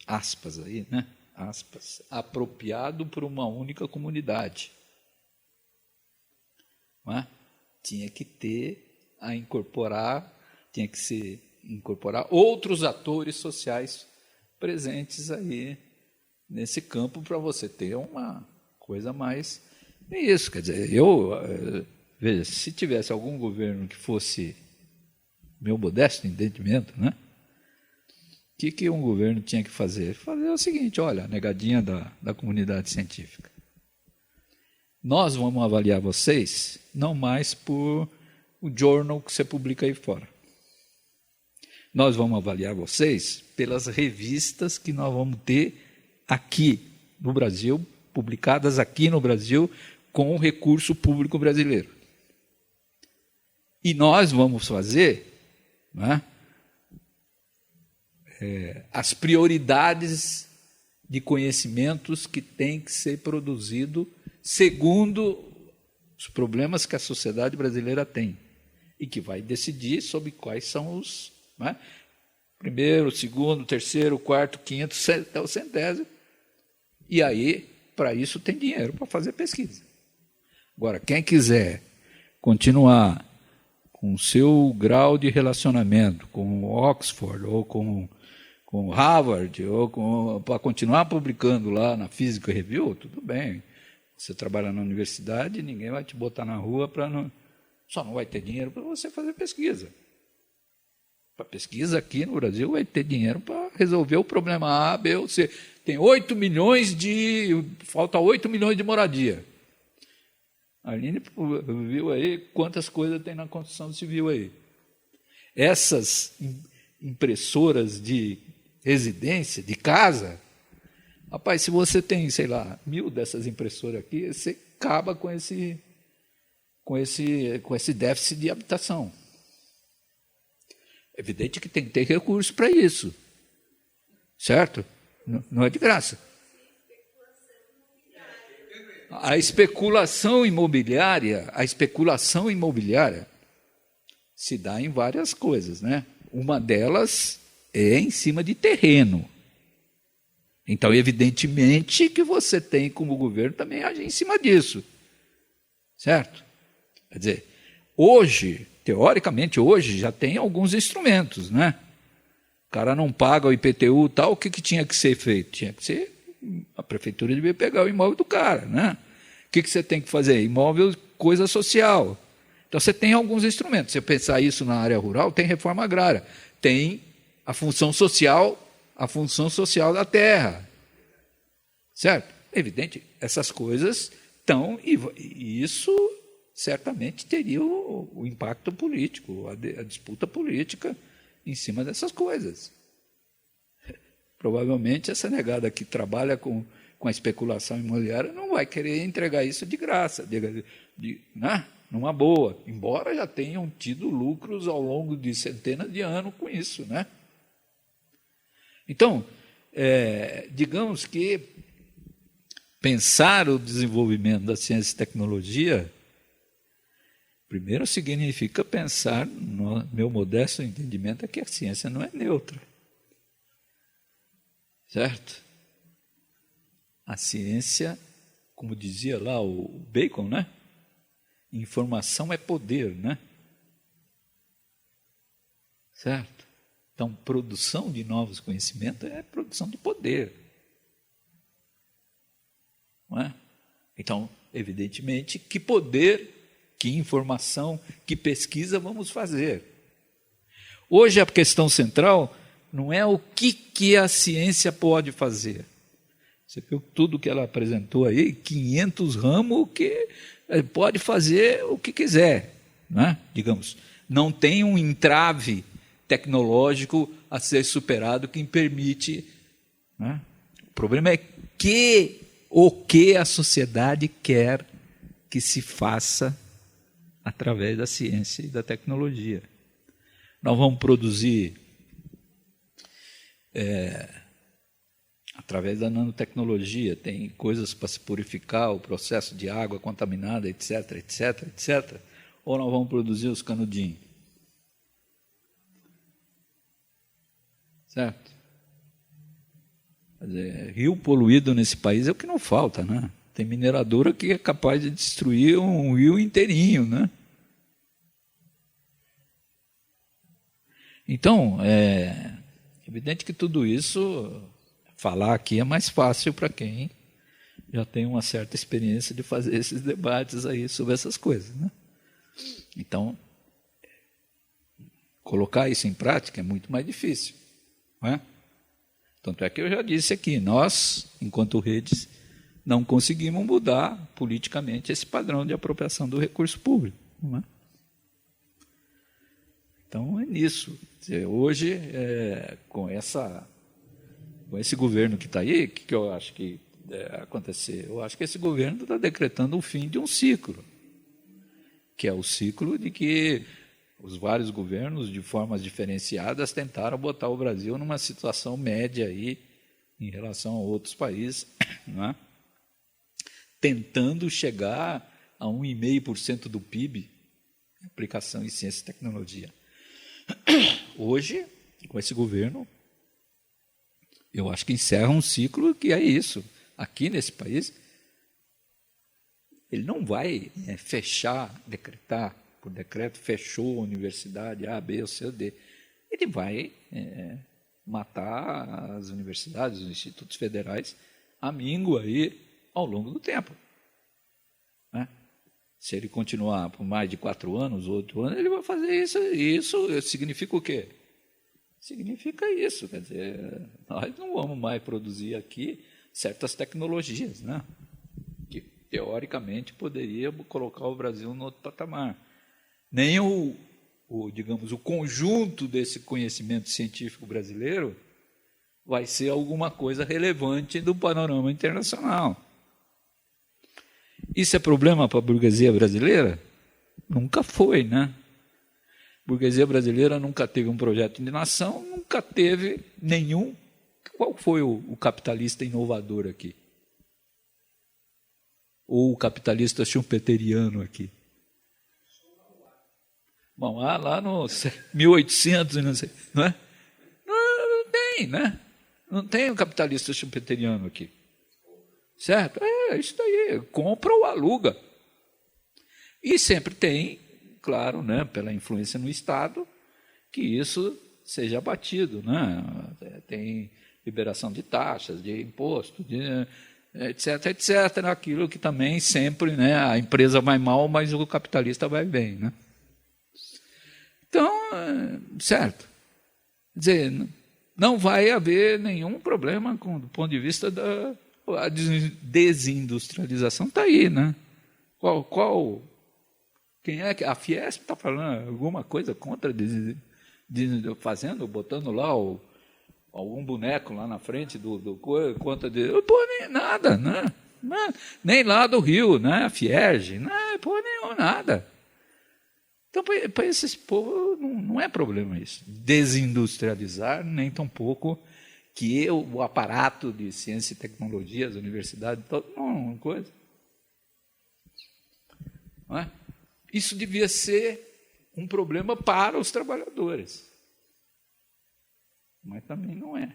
aspas aí, né? Aspas, apropriado por uma única comunidade. Não é? Tinha que incorporar outros atores sociais presentes aí nesse campo para você ter uma coisa mais... É isso, quer dizer, veja, se tivesse algum governo que fosse meu modesto entendimento, né? O que um governo tinha que fazer? Fazer o seguinte, olha, a negadinha da comunidade científica. Nós vamos avaliar vocês não mais por o journal que você publica aí fora. Nós vamos avaliar vocês pelas revistas que nós vamos ter aqui no Brasil, publicadas aqui no Brasil, com o recurso público brasileiro. E nós vamos fazer, né, as prioridades de conhecimentos que tem que ser produzido segundo os problemas que a sociedade brasileira tem e que vai decidir sobre quais são os, né, primeiro, segundo, terceiro, quarto, quinto, até o centésimo. E aí, para isso, tem dinheiro para fazer pesquisa. Agora, quem quiser continuar com o seu grau de relacionamento com Oxford ou com Harvard, ou para continuar publicando lá na Physical Review, tudo bem. Você trabalha na universidade, ninguém vai te botar na rua para não... Só não vai ter dinheiro para você fazer pesquisa. Para pesquisa aqui no Brasil vai ter dinheiro para resolver o problema A, B ou C. Tem 8 milhões de... Falta 8 milhões de moradia. A Aline viu aí quantas coisas tem na construção civil aí. Essas impressoras de residência, de casa, rapaz, se você tem, sei lá, 1000 dessas impressoras aqui, você acaba com esse déficit de habitação. É evidente que tem que ter recurso para isso, certo? Não é de graça. A especulação imobiliária se dá em várias coisas, né? Uma delas é em cima de terreno. Então, evidentemente que você tem, como governo, também agir em cima disso. Certo? Quer dizer, hoje, teoricamente, hoje já tem alguns instrumentos, né? O cara não paga o IPTU e tal, o que tinha que ser feito? Tinha que ser, a prefeitura devia pegar o imóvel do cara, né? O que você tem que fazer? Imóvel, coisa social. Então, você tem alguns instrumentos. Se você pensar isso na área rural, tem reforma agrária, tem a função social da terra. Certo? Evidente, essas coisas estão, e isso certamente teria o impacto político, a disputa política em cima dessas coisas. Provavelmente essa negada que trabalha com a especulação imobiliária não vai querer entregar isso de graça, né? Numa boa, embora já tenham tido lucros ao longo de centenas de anos com isso, né? Então, digamos que pensar o desenvolvimento da ciência e tecnologia, primeiro significa pensar, no meu modesto entendimento, é que a ciência não é neutra. Certo? A ciência, como dizia lá o Bacon, né? Informação é poder, né? Certo? Então, produção de novos conhecimentos é produção de poder. Não é? Então, evidentemente, que poder, que informação, que pesquisa vamos fazer? Hoje a questão central não é o que a ciência pode fazer. Você viu tudo que ela apresentou aí, 500 ramos que pode fazer o que quiser, né? Digamos, não tem um entrave tecnológico a ser superado que permite, né? O problema é o que a sociedade quer que se faça através da ciência e da tecnologia. Nós vamos produzir através da nanotecnologia, tem coisas para se purificar, o processo de água contaminada, etc, etc, etc. Ou nós vamos produzir os canudinhos? Certo? Quer dizer, rio poluído nesse país é o que não falta, né? Tem mineradora que é capaz de destruir um rio inteirinho, né? Então, é evidente que tudo isso, falar aqui é mais fácil para quem já tem uma certa experiência de fazer esses debates aí sobre essas coisas, né? Então, colocar isso em prática é muito mais difícil, não é? Tanto é que eu já disse aqui, nós, enquanto redes, não conseguimos mudar politicamente esse padrão de apropriação do recurso público, não é? Então, é nisso. Hoje, com esse governo que está aí, o que eu acho que acontecer? Eu acho que esse governo está decretando o fim de um ciclo, que é o ciclo de que os vários governos, de formas diferenciadas, tentaram botar o Brasil numa situação média aí, em relação a outros países, não é? Tentando chegar a 1,5% do PIB, aplicação em ciência e tecnologia. Hoje, com esse governo, eu acho que encerra um ciclo que é isso. Aqui nesse país, ele não vai fechar, decretar, por decreto, fechou a universidade A, B ou C ou D. Ele vai matar as universidades, os institutos federais, a míngua aí ao longo do tempo. Né? Se ele continuar por mais de 4 anos, 8 anos, ele vai fazer isso. E isso significa o quê? Significa isso, quer dizer, nós não vamos mais produzir aqui certas tecnologias, né? Que teoricamente poderia colocar o Brasil no outro patamar. Nem digamos, o conjunto desse conhecimento científico brasileiro vai ser alguma coisa relevante do panorama internacional. Isso é problema para a burguesia brasileira? Nunca foi, né? A burguesia brasileira nunca teve um projeto de nação, nunca teve nenhum. Qual foi o capitalista inovador aqui? Ou o capitalista schumpeteriano aqui? Bom, lá no 1800, não sei, não é? Não tem, né? Não tem um capitalista schumpeteriano aqui. Certo? É isso daí, compra ou aluga. E sempre tem, claro, né, pela influência no Estado, que isso seja abatido. Né? Tem liberação de taxas, de imposto, etc., etc., aquilo que também sempre, né, a empresa vai mal, mas o capitalista vai bem. Né? Então, certo. Quer dizer, não vai haver nenhum problema do ponto de vista da desindustrialização. Está aí, né? Quem é que a Fiesp está falando alguma coisa contra fazendo, botando lá algum boneco lá na frente do conta de. Pô, nem nada, né? Nem lá do Rio, né? A Fierge, não, pô, nenhum, nada. Então, para esses povos, não é problema isso. Desindustrializar, nem tampouco que o aparato de ciência e tecnologia, as universidades, não, coisa. Não é? Isso devia ser um problema para os trabalhadores. Mas também não é.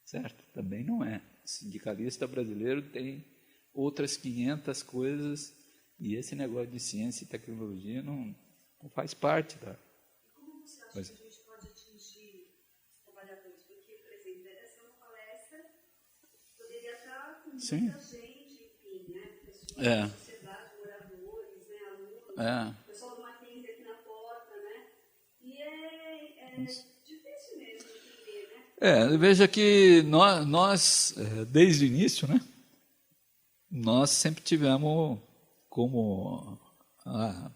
Certo? Também não é. O sindicalista brasileiro tem outras 500 coisas e esse negócio de ciência e tecnologia não faz parte da. Como você acha que a gente pode atingir os trabalhadores? Porque, por exemplo, essa é uma palestra, poderia estar com muita gente, enfim, né? Pessoas da sociedade, moradores, né? Alunos, pessoal do Mackenzie aqui na porta, né? E é difícil mesmo entender, né? Veja que nós, desde o início, né? Nós sempre tivemos como a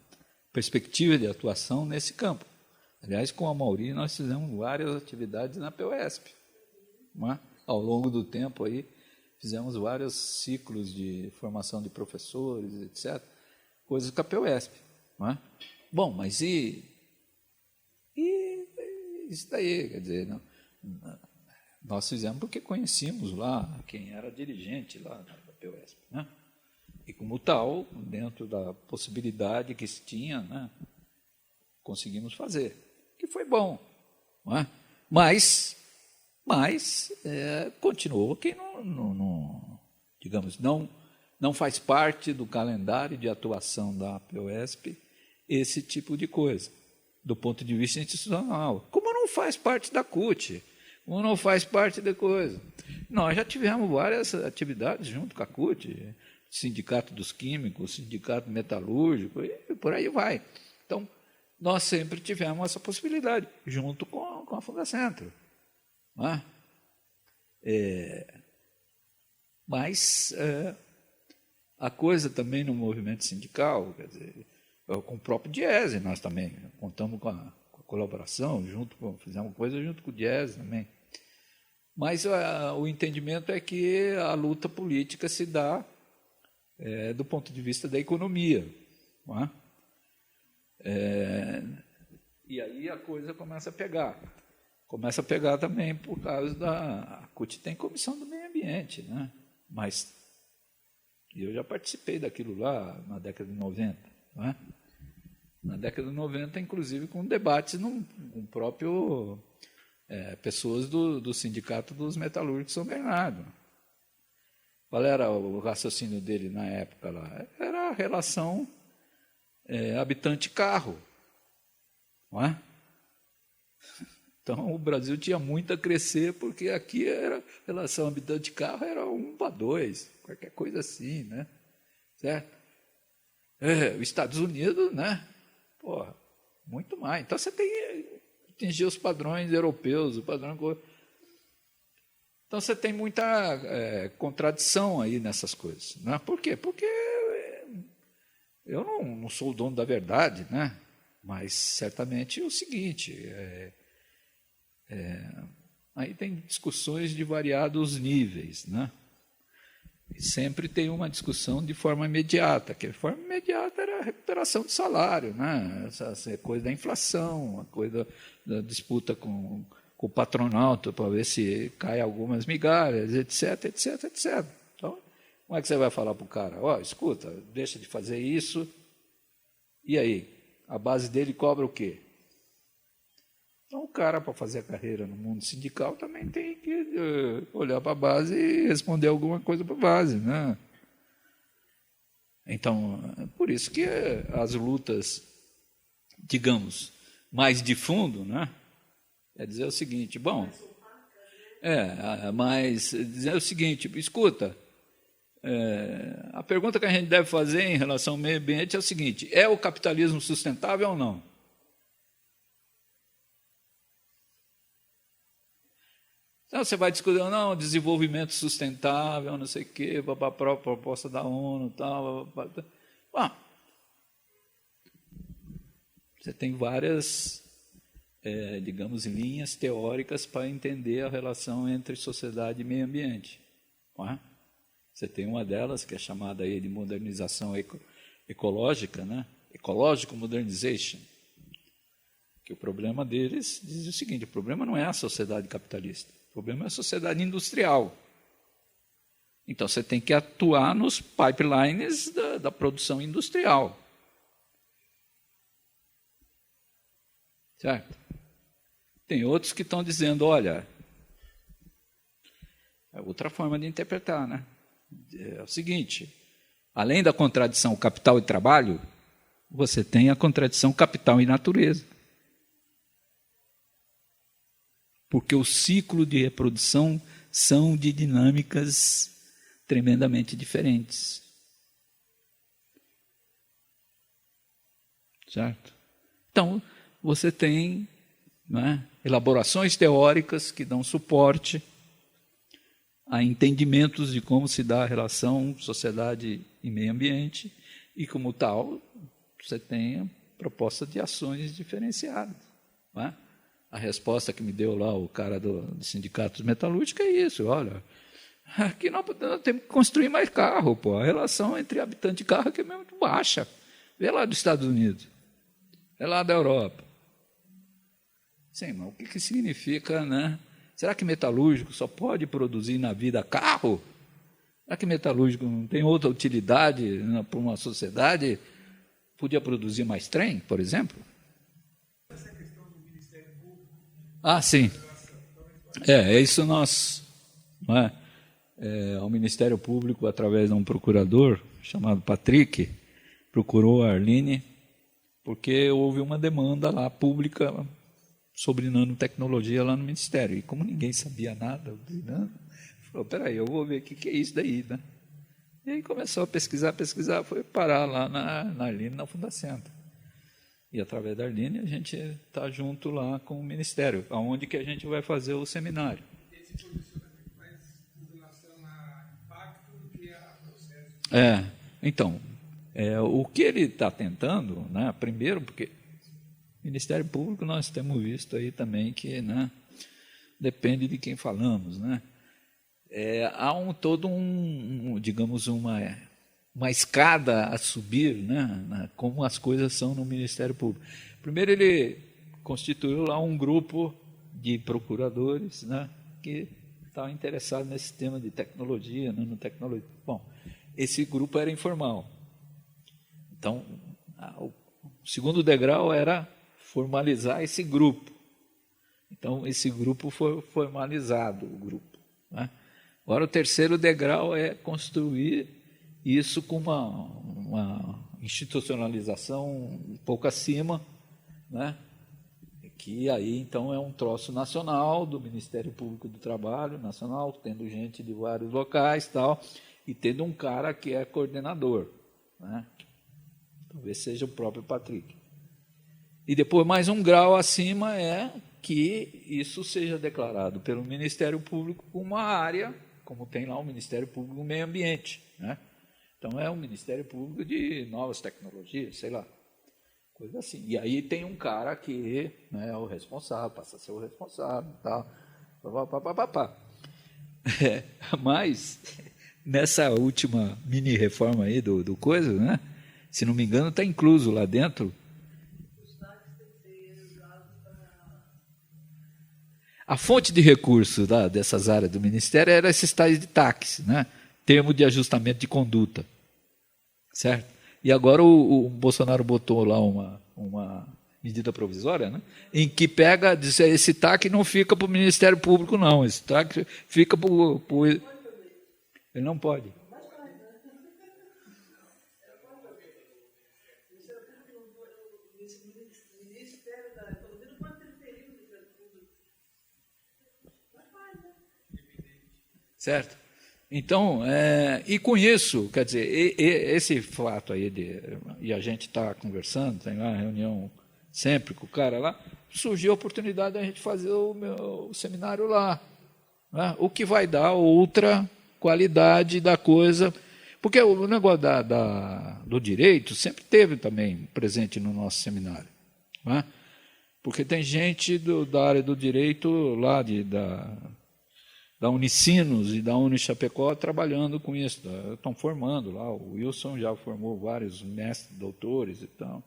perspectiva de atuação nesse campo. Aliás, com a Mauri, nós fizemos várias atividades na PUESP. Não é? Ao longo do tempo, aí, fizemos vários ciclos de formação de professores, etc. Coisas com a PUESP. Não é? Bom, mas e isso daí? Quer dizer, nós fizemos porque conhecíamos lá quem era dirigente lá da PUESP. Né? E, como tal, dentro da possibilidade que se tinha, né, conseguimos fazer, que foi bom. Não é? Mas continuou que digamos, não faz parte do calendário de atuação da PUESP esse tipo de coisa, do ponto de vista institucional. Como não faz parte da CUT, como não faz parte da coisa. Nós já tivemos várias atividades junto com a CUT, Sindicato dos Químicos, Sindicato Metalúrgico, e por aí vai. Então, nós sempre tivemos essa possibilidade, junto com a Fundacentro. Não é? Mas a coisa também no movimento sindical, quer dizer, Com o próprio Diese, nós também contamos com a colaboração, fizemos coisa junto com o Diese também. Mas o entendimento é que a luta política se dá do ponto de vista da economia. Não é? E aí a coisa começa a pegar. Começa a pegar também por causa a CUT tem comissão do meio ambiente, né? Mas eu já participei daquilo lá na década de 90. Não é? Na década de 90, inclusive, com debates com próprio pessoas do Sindicato dos Metalúrgicos de São Bernardo. Qual era o raciocínio dele na época lá? Era a relação habitante-carro. Não é? Então, o Brasil tinha muito a crescer, porque aqui a relação habitante-carro era 1:2, qualquer coisa assim, né? Certo? Os Estados Unidos, né? Porra, muito mais. Então, você tem que atingir os padrões europeus, o padrão... Então, você tem muita contradição aí nessas coisas. Né? Por quê? Porque eu não sou o dono da verdade, né? Mas, certamente, é o seguinte... aí tem discussões de variados níveis, né? E sempre tem uma discussão de forma imediata, que a forma imediata era a recuperação do salário, né? Essa coisa da inflação, a coisa da disputa com o patronal para ver se cai algumas migalhas, etc, etc, etc. Então, como é que você vai falar para o cara? Escuta, deixa de fazer isso, e aí? A base dele cobra o quê? Então, o cara, para fazer a carreira no mundo sindical, também tem que olhar para a base e responder alguma coisa para a base. Né? Então, por isso que as lutas, digamos, mais de fundo, né? É dizer o seguinte, mas dizer o seguinte, escuta, a pergunta que a gente deve fazer em relação ao meio ambiente é o seguinte, é o capitalismo sustentável ou não? Então, você vai discutir, não, desenvolvimento sustentável, não sei o quê, a própria proposta da ONU, tal. Bom, você tem várias, digamos, linhas teóricas para entender a relação entre sociedade e meio ambiente. Não é? Você tem uma delas, que é chamada aí de modernização ecológica, né? Ecological modernization. Que o problema deles diz o seguinte, o problema não é a sociedade capitalista. O problema é a sociedade industrial. Então, você tem que atuar nos pipelines da produção industrial. Certo? Tem outros que estão dizendo, olha, é outra forma de interpretar, né? É o seguinte, além da contradição capital e trabalho, você tem a contradição capital e natureza. Porque o ciclo de reprodução são de dinâmicas tremendamente diferentes. Certo? Então, você tem, né, elaborações teóricas que dão suporte a entendimentos de como se dá a relação sociedade e meio ambiente, e como tal, você tem a proposta de ações diferenciadas. Não é? A resposta que me deu lá o cara do Sindicato dos Metalúrgicos é isso, olha, aqui nós temos que construir mais carro, pô. A relação entre habitante e carro aqui é muito baixa. Vê lá dos Estados Unidos, é lá da Europa. Sim, mas o que significa, né? Será que metalúrgico só pode produzir na vida carro? Será que metalúrgico não tem outra utilidade para uma sociedade? Podia produzir mais trem, por exemplo? Ah, sim. Isso nós... o Ministério Público, através de um procurador chamado Patrick, procurou a Arline, porque houve uma demanda lá pública sobre nanotecnologia lá no Ministério. E como ninguém sabia nada de nano, falou, peraí, eu vou ver o que é isso daí. Né? E aí começou a pesquisar, foi parar lá na Arline, na Fundacentro. E através da Arline a gente está junto lá com o Ministério, aonde que a gente vai fazer o seminário. Esse posicionamento mais com relação a impacto do que a processo? Então, O que ele está tentando, né, primeiro, porque o Ministério Público nós temos visto aí também que, né, depende de quem falamos, né? Há digamos, uma escada a subir, né, como as coisas são no Ministério Público. Primeiro, ele constituiu lá um grupo de procuradores, né, que estavam interessados nesse tema de tecnologia, nanotecnologia. Bom, esse grupo era informal. Então, o segundo degrau era formalizar esse grupo. Então, esse grupo foi formalizado, o grupo, né? Agora, o terceiro degrau é construir isso com uma institucionalização um pouco acima, né? Que aí, então, é um troço nacional, do Ministério Público do Trabalho, nacional, tendo gente de vários locais, tal, e tendo um cara que é coordenador, né? Talvez seja o próprio Patrick. E depois, mais um grau acima é que isso seja declarado pelo Ministério Público como uma área, como tem lá o Ministério Público do Meio Ambiente, né? Então, é o Ministério Público de Novas Tecnologias, sei lá, coisa assim. E aí tem um cara que, né, é o responsável, passa a ser o responsável, tal, papapá. Mas, nessa última mini-reforma aí do coisa, né, se não me engano, está incluso lá dentro. A fonte de recursos dessas áreas do Ministério era esses tais de TACs, né? Termo de ajustamento de conduta, certo? E agora o Bolsonaro botou lá uma medida provisória, né? Em que pega, diz, esse TAC não fica para o Ministério Público, não, esse TAC fica para o... Ele não pode. Certo? Então, e com isso, quer dizer, esse fato aí, e a gente está conversando, tem lá uma reunião sempre com o cara lá, surgiu a oportunidade de a gente fazer o seminário lá, né? O que vai dar outra qualidade da coisa, porque o negócio do direito sempre teve também presente no nosso seminário, né? Porque tem gente da área do direito lá da Unicinos e da Unichapecó trabalhando com isso, estão formando lá, o Wilson já formou vários mestres, doutores e tal,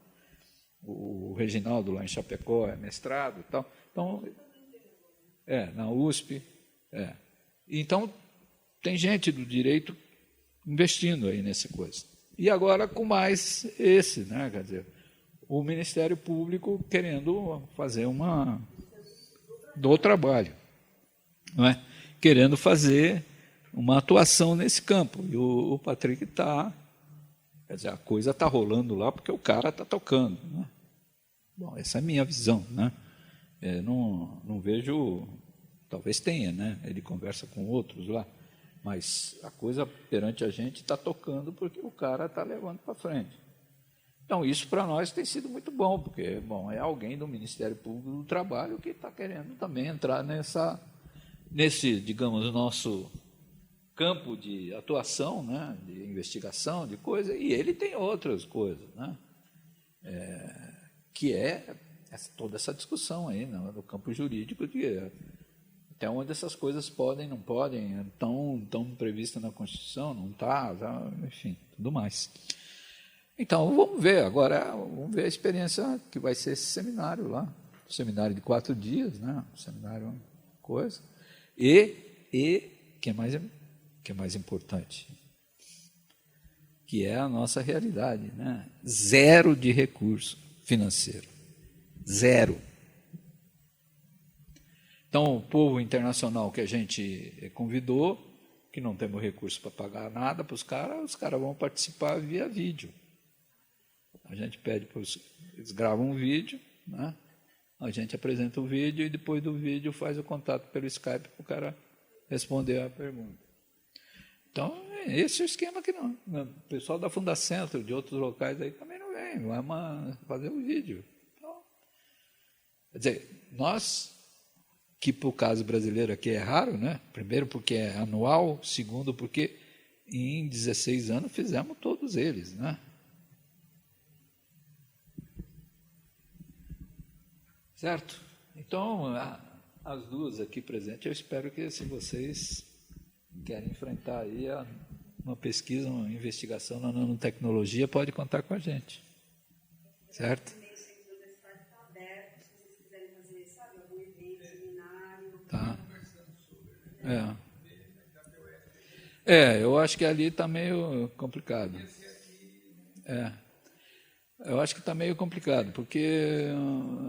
o Reginaldo lá em Chapecó é mestrado e tal, então, na USP, então tem gente do direito investindo aí nessa coisa, e agora com mais esse, né, quer dizer, o Ministério Público querendo fazer do trabalho, não é? Querendo fazer uma atuação nesse campo. E o Patrick está... Quer dizer, a coisa está rolando lá porque o cara está tocando, né? Bom, essa é a minha visão, né? Não vejo... Talvez tenha, né? Ele conversa com outros lá, mas a coisa perante a gente está tocando porque o cara está levando para frente. Então, isso para nós tem sido muito bom, porque, bom, é alguém do Ministério Público do Trabalho que está querendo também entrar nesse, digamos, nosso campo de atuação, né, de investigação, de coisa, e ele tem outras coisas, né, que toda essa discussão aí no campo jurídico, de até onde essas coisas podem, não podem, estão previstas na Constituição, não está, enfim, tudo mais. Então, vamos ver agora, a experiência que vai ser esse seminário lá, um seminário de 4 dias, né, um seminário coisa. E que é mais importante, que é a nossa realidade, né? Zero de recurso financeiro. Zero. Então, o povo internacional que a gente convidou, que não temos recurso para pagar nada para os caras vão participar via vídeo. A gente pede para eles gravam um vídeo, né? A gente apresenta o vídeo e depois do vídeo faz o contato pelo Skype para o cara responder a pergunta. Então, esse é o esquema que não. O pessoal da Fundacentro, de outros locais aí também não vem, vai fazer o vídeo. Então, quer dizer, nós, que para o caso brasileiro aqui é raro, né? Primeiro porque é anual, segundo porque em 16 anos fizemos todos eles, né? Certo? Então, as duas aqui presentes, eu espero que, se vocês querem enfrentar aí uma pesquisa, uma investigação na nanotecnologia, pode contar com a gente. Certo? Também o centro universitário está aberto, se vocês quiserem fazer, sabe, algum evento, seminário. Tá. Eu acho que ali está meio complicado. Eu acho que está meio complicado, porque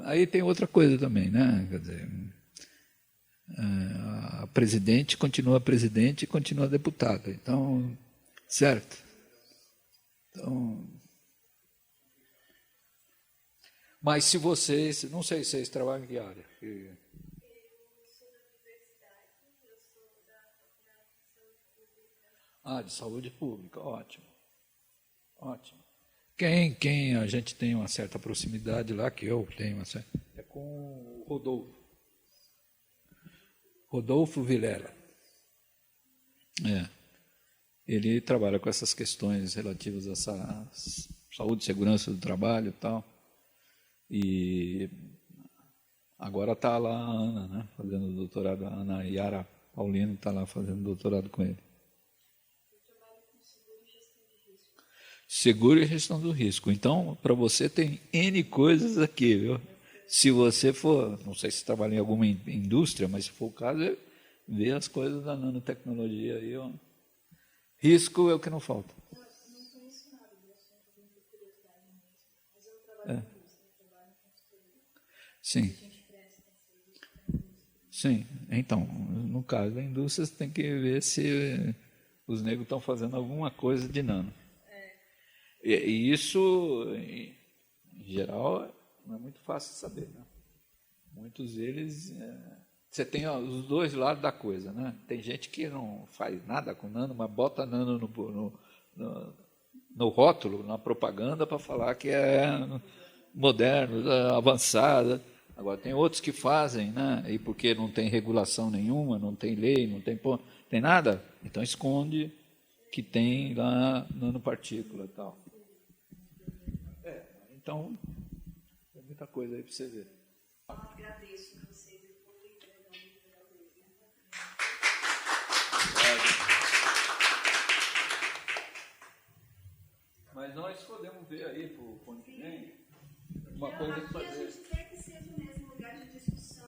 aí tem outra coisa também, né? Quer dizer, a presidente e continua deputada. Então, certo? Então, mas se vocês, não sei se vocês trabalham em que área? Eu sou da universidade, eu sou da Faculdade de Saúde Pública. De saúde pública, ótimo. Ótimo. Quem a gente tem uma certa proximidade lá, que eu tenho uma certa, é com o Rodolfo Vilela. Ele trabalha com essas questões relativas a essa saúde e segurança do trabalho e tal. E agora está lá a Ana, né, fazendo doutorado, a Ana Yara Paulino está lá fazendo doutorado com ele. Seguro e gestão do risco. Então, para você tem N coisas aqui, viu? Se você for, não sei se trabalha em alguma indústria, mas se for o caso, é ver as coisas da nanotecnologia aí. Ó. Risco é o que não falta. Não conheço nada do assunto, eu tenho curiosidade mesmo. Mas eu trabalho com isso, eu trabalho com consultoria. Sim. A gente presta serviço para a indústria. Sim. Então, no caso da indústria, você tem que ver se os negros estão fazendo alguma coisa de nano. E isso, em geral, não é muito fácil de saber. Né? Muitos deles... Você tem os dois lados da coisa. Né? Tem gente que não faz nada com nano, mas bota nano no rótulo, na propaganda, para falar que é moderno, avançado. Agora, tem outros que fazem, né? E porque não tem regulação nenhuma, não tem lei, não tem nada, então esconde que tem lá nanopartícula e tal. Então, tem muita coisa aí para você ver. Eu agradeço a vocês, foi muito legal mesmo. Mas nós podemos ver aí para o ano que vem uma coisa que fazer.